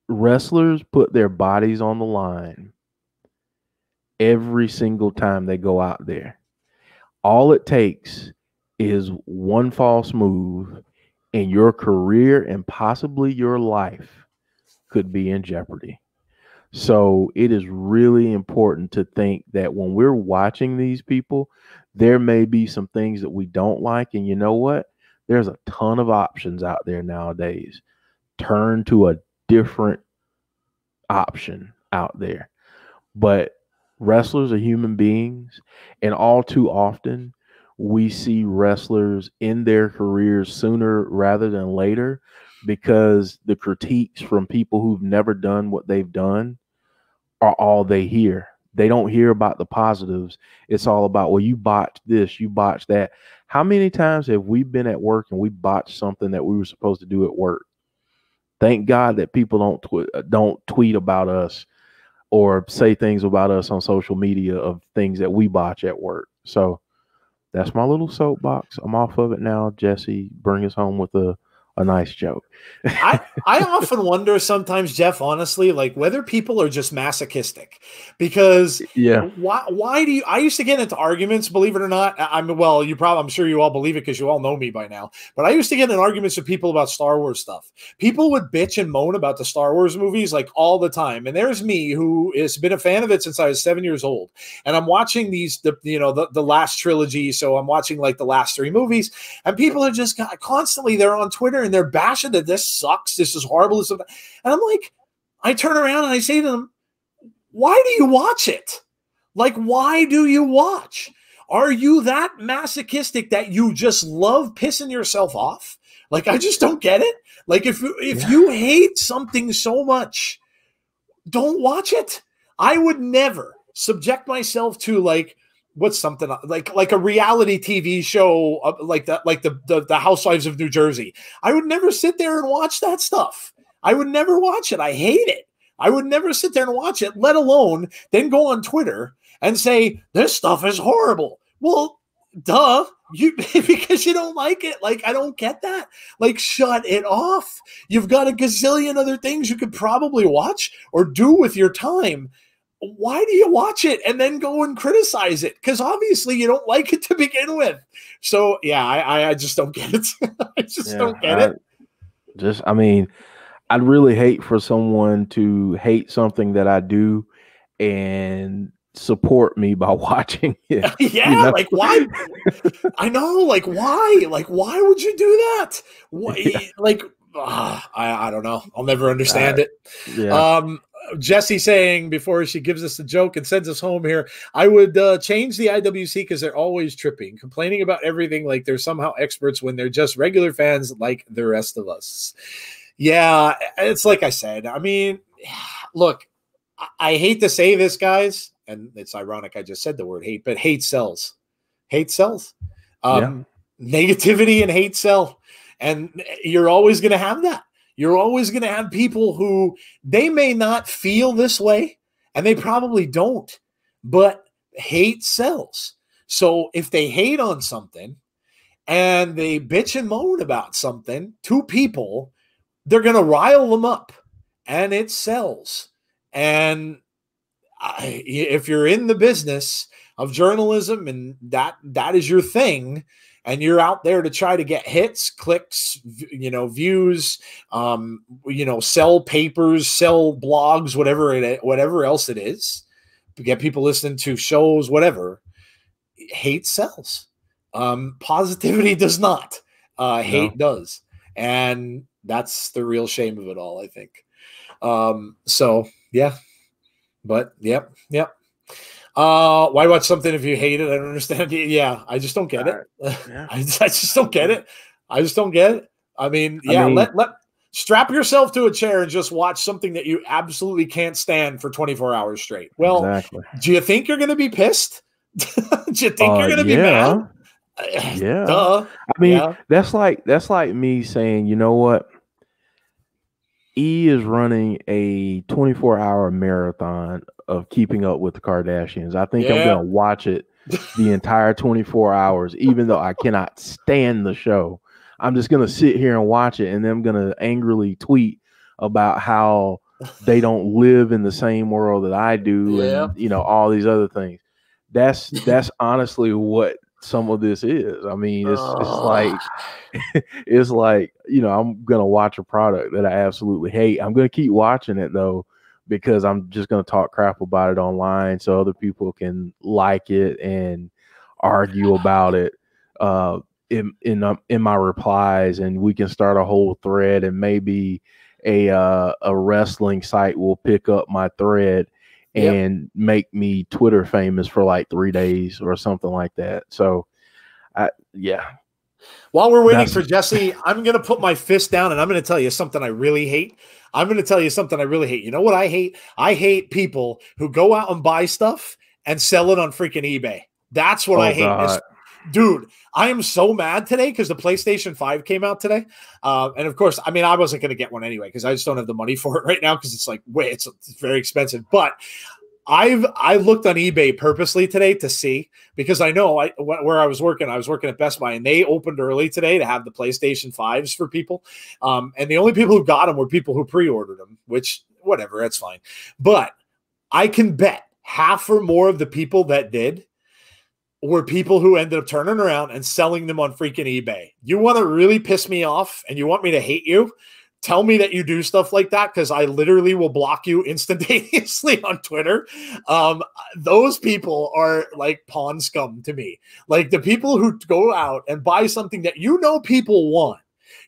wrestlers put their bodies on the line every single time they go out there. All it takes is one false move and your career and possibly your life could be in jeopardy. So it is really important to think that when we're watching these people, there may be some things that we don't like. And you know what? There's a ton of options out there nowadays. Turn to a different option out there. But wrestlers are human beings, and all too often we see wrestlers in their careers sooner rather than later, because the critiques from people who've never done what they've done are all they hear. They don't hear about the positives. It's all about, well, you botched this, you botched that. How many times have we been at work and we botched something that we were supposed to do at work? Thank God that people don't tweet about us or say things about us on social media of things that we botch at work. So that's my little soapbox. I'm off of it now. Jessi, bring us home with a nice joke. I often wonder sometimes, Jeff, honestly, like whether people are just masochistic, because why do you, I used to get into arguments, believe it or not. I'm sure you all believe it because you all know me by now, but I used to get in arguments with people about Star Wars stuff. People would bitch and moan about the Star Wars movies like all the time. And there's me who has been a fan of it since I was 7 years old. And I'm watching the last trilogy. So I'm watching like the last 3 movies, and people are just constantly, they're on Twitter and they're bashing that this sucks, this is horrible, and I'm like, I turn around and I say to them, why do you watch it? Like, why do you watch? Are you that masochistic that you just love pissing yourself off? Like, I just don't get it. Like, if you hate something so much, don't watch it. I would never subject myself to what's something like a reality TV show like the Housewives of New Jersey. I would never sit there and watch that stuff. I would never watch it. I hate it. I would never sit there and watch it, let alone then go on Twitter and say, this stuff is horrible. Well, duh, because you don't like it. Like, I don't get that. Like, shut it off. You've got a gazillion other things you could probably watch or do with your time. Why do you watch it and then go and criticize it? Because obviously you don't like it to begin with. So yeah, I just don't get it. I just don't get it. I'd really hate for someone to hate something that I do and support me by watching it. Yeah, you know? Like why? I know, like why? Like why would you do that? Why? Yeah. Like I don't know. I'll never understand it. Yeah. Jessi saying before she gives us the joke and sends us home here, I would change the IWC because they're always tripping, complaining about everything like they're somehow experts when they're just regular fans like the rest of us. Yeah, it's like I said. I mean, look, I hate to say this, guys, and it's ironic I just said the word hate, but hate sells. Hate sells. Negativity and hate sell. And you're always going to have that. You're always going to have people who they may not feel this way, and they probably don't, but hate sells. So if they hate on something and they bitch and moan about something to people, they're going to rile them up, and it sells. And if you're in the business of journalism and that is your thing, and you're out there to try to get hits, clicks, views, sell papers, sell blogs, whatever else it is, to get people listening to shows, whatever, hate sells. Positivity does not. Hate does. And that's the real shame of it all, I think. So, yeah. But, yep. Why watch something if you hate it? I don't understand. Yeah, I just don't get it. Yeah. I just don't get it. I just don't get it. I mean, let strap yourself to a chair and just watch something that you absolutely can't stand for 24 hours straight. Well, exactly. Do you think you're going to be pissed? Do you think you're going to be mad? Yeah. Duh. I mean, that's like me saying, you know what? E is running a 24-hour marathon of Keeping Up with the Kardashians. I think I'm going to watch it the entire 24 hours, even though I cannot stand the show. I'm just going to sit here and watch it, and then I'm going to angrily tweet about how they don't live in the same world that I do, and you know, all these other things. That's honestly what some of this is. I mean, it's like, you know, I'm gonna watch a product that I absolutely hate. I'm gonna keep watching it though, because I'm just gonna talk crap about it online so other people can like it and argue about it in my replies, and we can start a whole thread, and maybe a wrestling site will pick up my thread and make me Twitter famous for like 3 days or something like that. So, While we're waiting for Jessi, I'm going to put my fist down and I'm going to tell you something I really hate. You know what I hate? I hate people who go out and buy stuff and sell it on freaking eBay. That's what I hate. Dude, I am so mad today because the PlayStation 5 came out today. And of course, I mean, I wasn't going to get one anyway because I just don't have the money for it right now because it's like, it's very expensive. But I looked on eBay purposely today to see, because I know where I was working at Best Buy, and they opened early today to have the PlayStation 5s for people. And the only people who got them were people who pre-ordered them, which whatever, that's fine. But I can bet half or more of the people that did were people who ended up turning around and selling them on freaking eBay. You want to really piss me off and you want me to hate you? Tell me that you do stuff like that, because I literally will block you instantaneously on Twitter. Those people are like pawn scum to me. Like the people who go out and buy something that you know people want.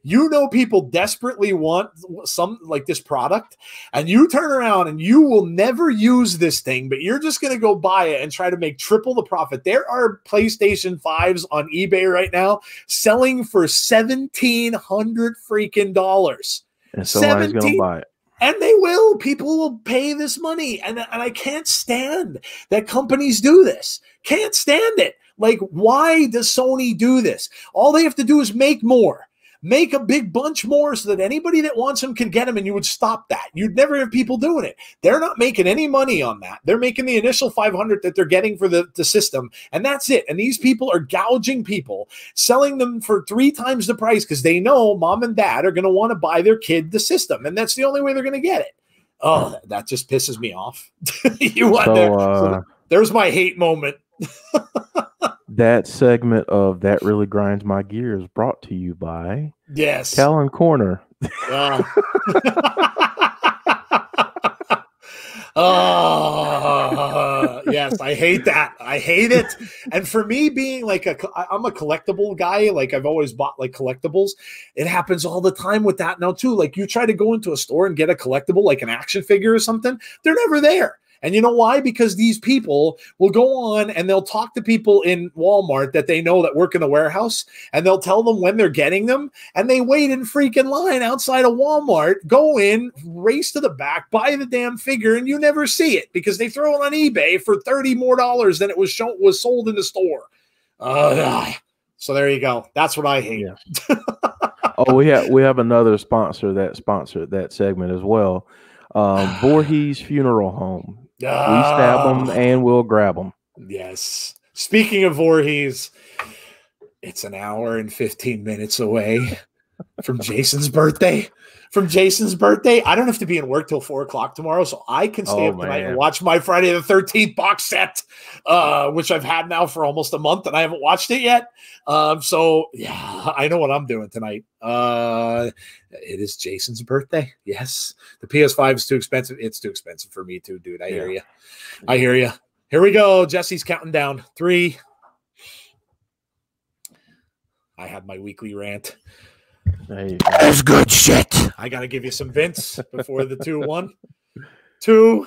You know people desperately want some like this product, and you turn around and you will never use this thing, but you're just going to go buy it and try to make triple the profit. There are PlayStation 5s on eBay right now selling for $1,700 freaking dollars. And somebody's going to buy it. And they will. People will pay this money. And I can't stand that companies do this. Can't stand it. Like, why does Sony do this? All they have to do is make more. Make a big bunch more so that anybody that wants them can get them, and you would stop that. You'd never have people doing it. They're not making any money on that. They're making the initial $500 that they're getting for the system, and that's it. And these people are gouging people, selling them for 3 times the price because they know mom and dad are going to want to buy their kid the system, and that's the only way they're going to get it. Oh, that just pisses me off. There's my hate moment. That segment of That Really Grinds My Gears brought to you by Calynn Corner. Yes, I hate that. I hate it. And for me being like I'm a collectible guy, like I've always bought like collectibles. It happens all the time with that now too. Like you try to go into a store and get a collectible, like an action figure or something, they're never there. And you know why? Because these people will go on and they'll talk to people in Walmart that they know that work in the warehouse, and they'll tell them when they're getting them, and they wait in freaking line outside of Walmart, go in, race to the back, buy the damn figure, and you never see it because they throw it on eBay for $30 more than it was sold in the store. So there you go. That's what I hate. Yeah. Oh, we have another sponsor that sponsored that segment as well. Voorhees Funeral Home. We stab them and we'll grab them. Yes. Speaking of Voorhees, it's an hour and 15 minutes away from Jason's birthday. I don't have to be in work till 4 o'clock tomorrow, so I can stay up tonight and watch my Friday the 13th box set, which I've had now for almost a month, and I haven't watched it yet. So yeah, I know what I'm doing tonight. It is Jason's birthday. Yes, the PS5 is too expensive. It's too expensive for me too, dude. I hear you. Here we go. Jessi's counting down. 3. I had my weekly rant. That's good shit. I got to give you some Vince before the 2-1. 2.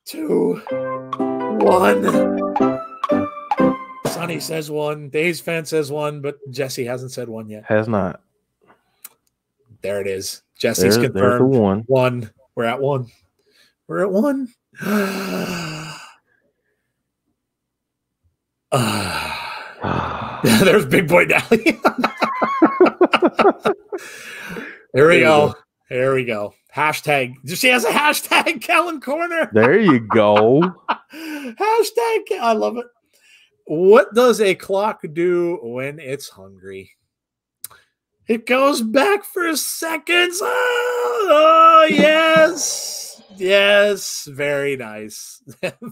2, 1. Sonny says 1. Dave's fan says 1, but Jessi hasn't said 1 yet. Has not. There it is. Jessi's confirmed. There's the 1. 1. We're at 1. We're at 1. There's Big Boy Dally. There we go. There we go. Hashtag. She has a hashtag Calynn Corner. There you go. Hashtag. I love it. What does a clock do when it's hungry? It goes back for seconds. Oh yes. Yes. Very nice.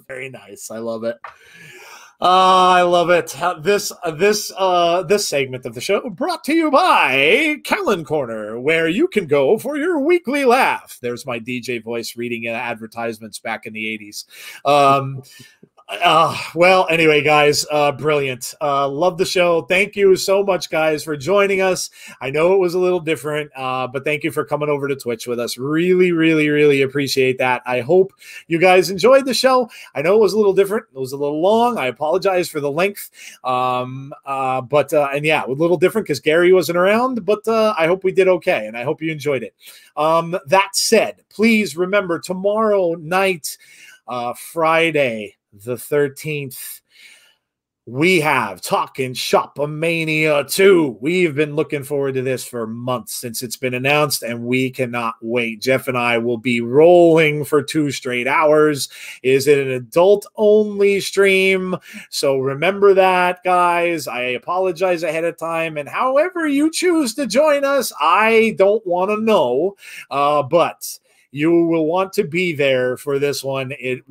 Very nice. I love it. I love it. This segment of the show brought to you by Calynn Corner, where you can go for your weekly laugh. There's my DJ voice reading advertisements back in the 80s. Well, anyway, guys, brilliant. Love the show. Thank you so much, guys, for joining us. I know it was a little different, but thank you for coming over to Twitch with us. Really, really, really appreciate that. I hope you guys enjoyed the show. I know it was a little different. It was a little long. I apologize for the length. And yeah, a little different because Gary wasn't around, but I hope we did okay, and I hope you enjoyed it. That said, please remember tomorrow night, Friday, the 13th, we have Talkin' Shop-A-Mania 2. We've been looking forward to this for months since it's been announced, and we cannot wait. Jeff and I will be rolling for 2 straight hours. Is it an adult-only stream? So remember that, guys. I apologize ahead of time, and however you choose to join us, I don't want to know, but you will want to be there for this one. It's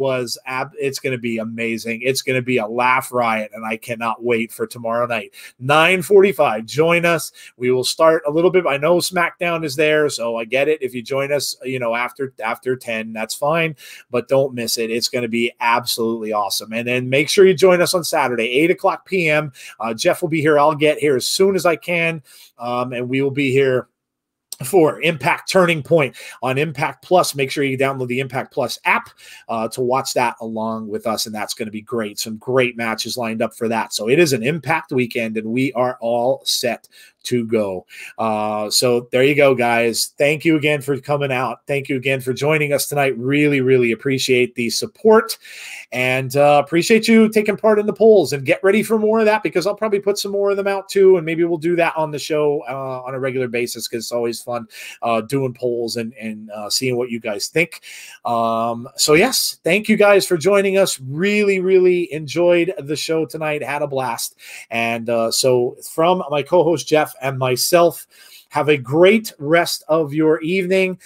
going to be amazing. It's going to be a laugh riot, and I cannot wait for tomorrow night, 9:45. Join us. We will start a little bit. I know SmackDown is there, so I get it. If you join us, after 10, that's fine, but don't miss it. It's going to be absolutely awesome. And then make sure you join us on Saturday, 8:00 p.m. Jeff will be here. I'll get here as soon as I can, and we will be here for Impact Turning Point on Impact Plus. Make sure you download the Impact Plus app to watch that along with us, and that's going to be great. Some great matches lined up for that. So it is an Impact weekend, and we are all set to go. So there you go, guys. Thank you again for coming out. Thank you again for joining us tonight. Really, really appreciate the support, and appreciate you taking part in the polls, and get ready for more of that, because I'll probably put some more of them out too, and maybe we'll do that on the show on a regular basis, because it's always fun doing polls and seeing what you guys think. So yes, thank you guys for joining us. Really, really enjoyed the show tonight. Had a blast. And so from my co-host Jeff and myself, have a great rest of your evening.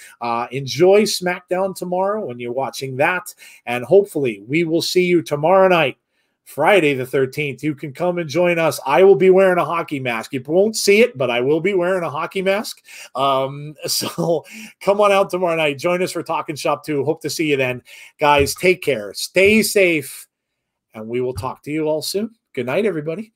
Enjoy SmackDown tomorrow when you're watching that, and hopefully we will see you tomorrow night, Friday the 13th. You can come and join us. I will be wearing a hockey mask. You won't see it, but I will be wearing a hockey mask. So come on out tomorrow night. Join us for Talkin' Shop 2. Hope to see you then. Guys, take care. Stay safe, and we will talk to you all soon. Good night, everybody.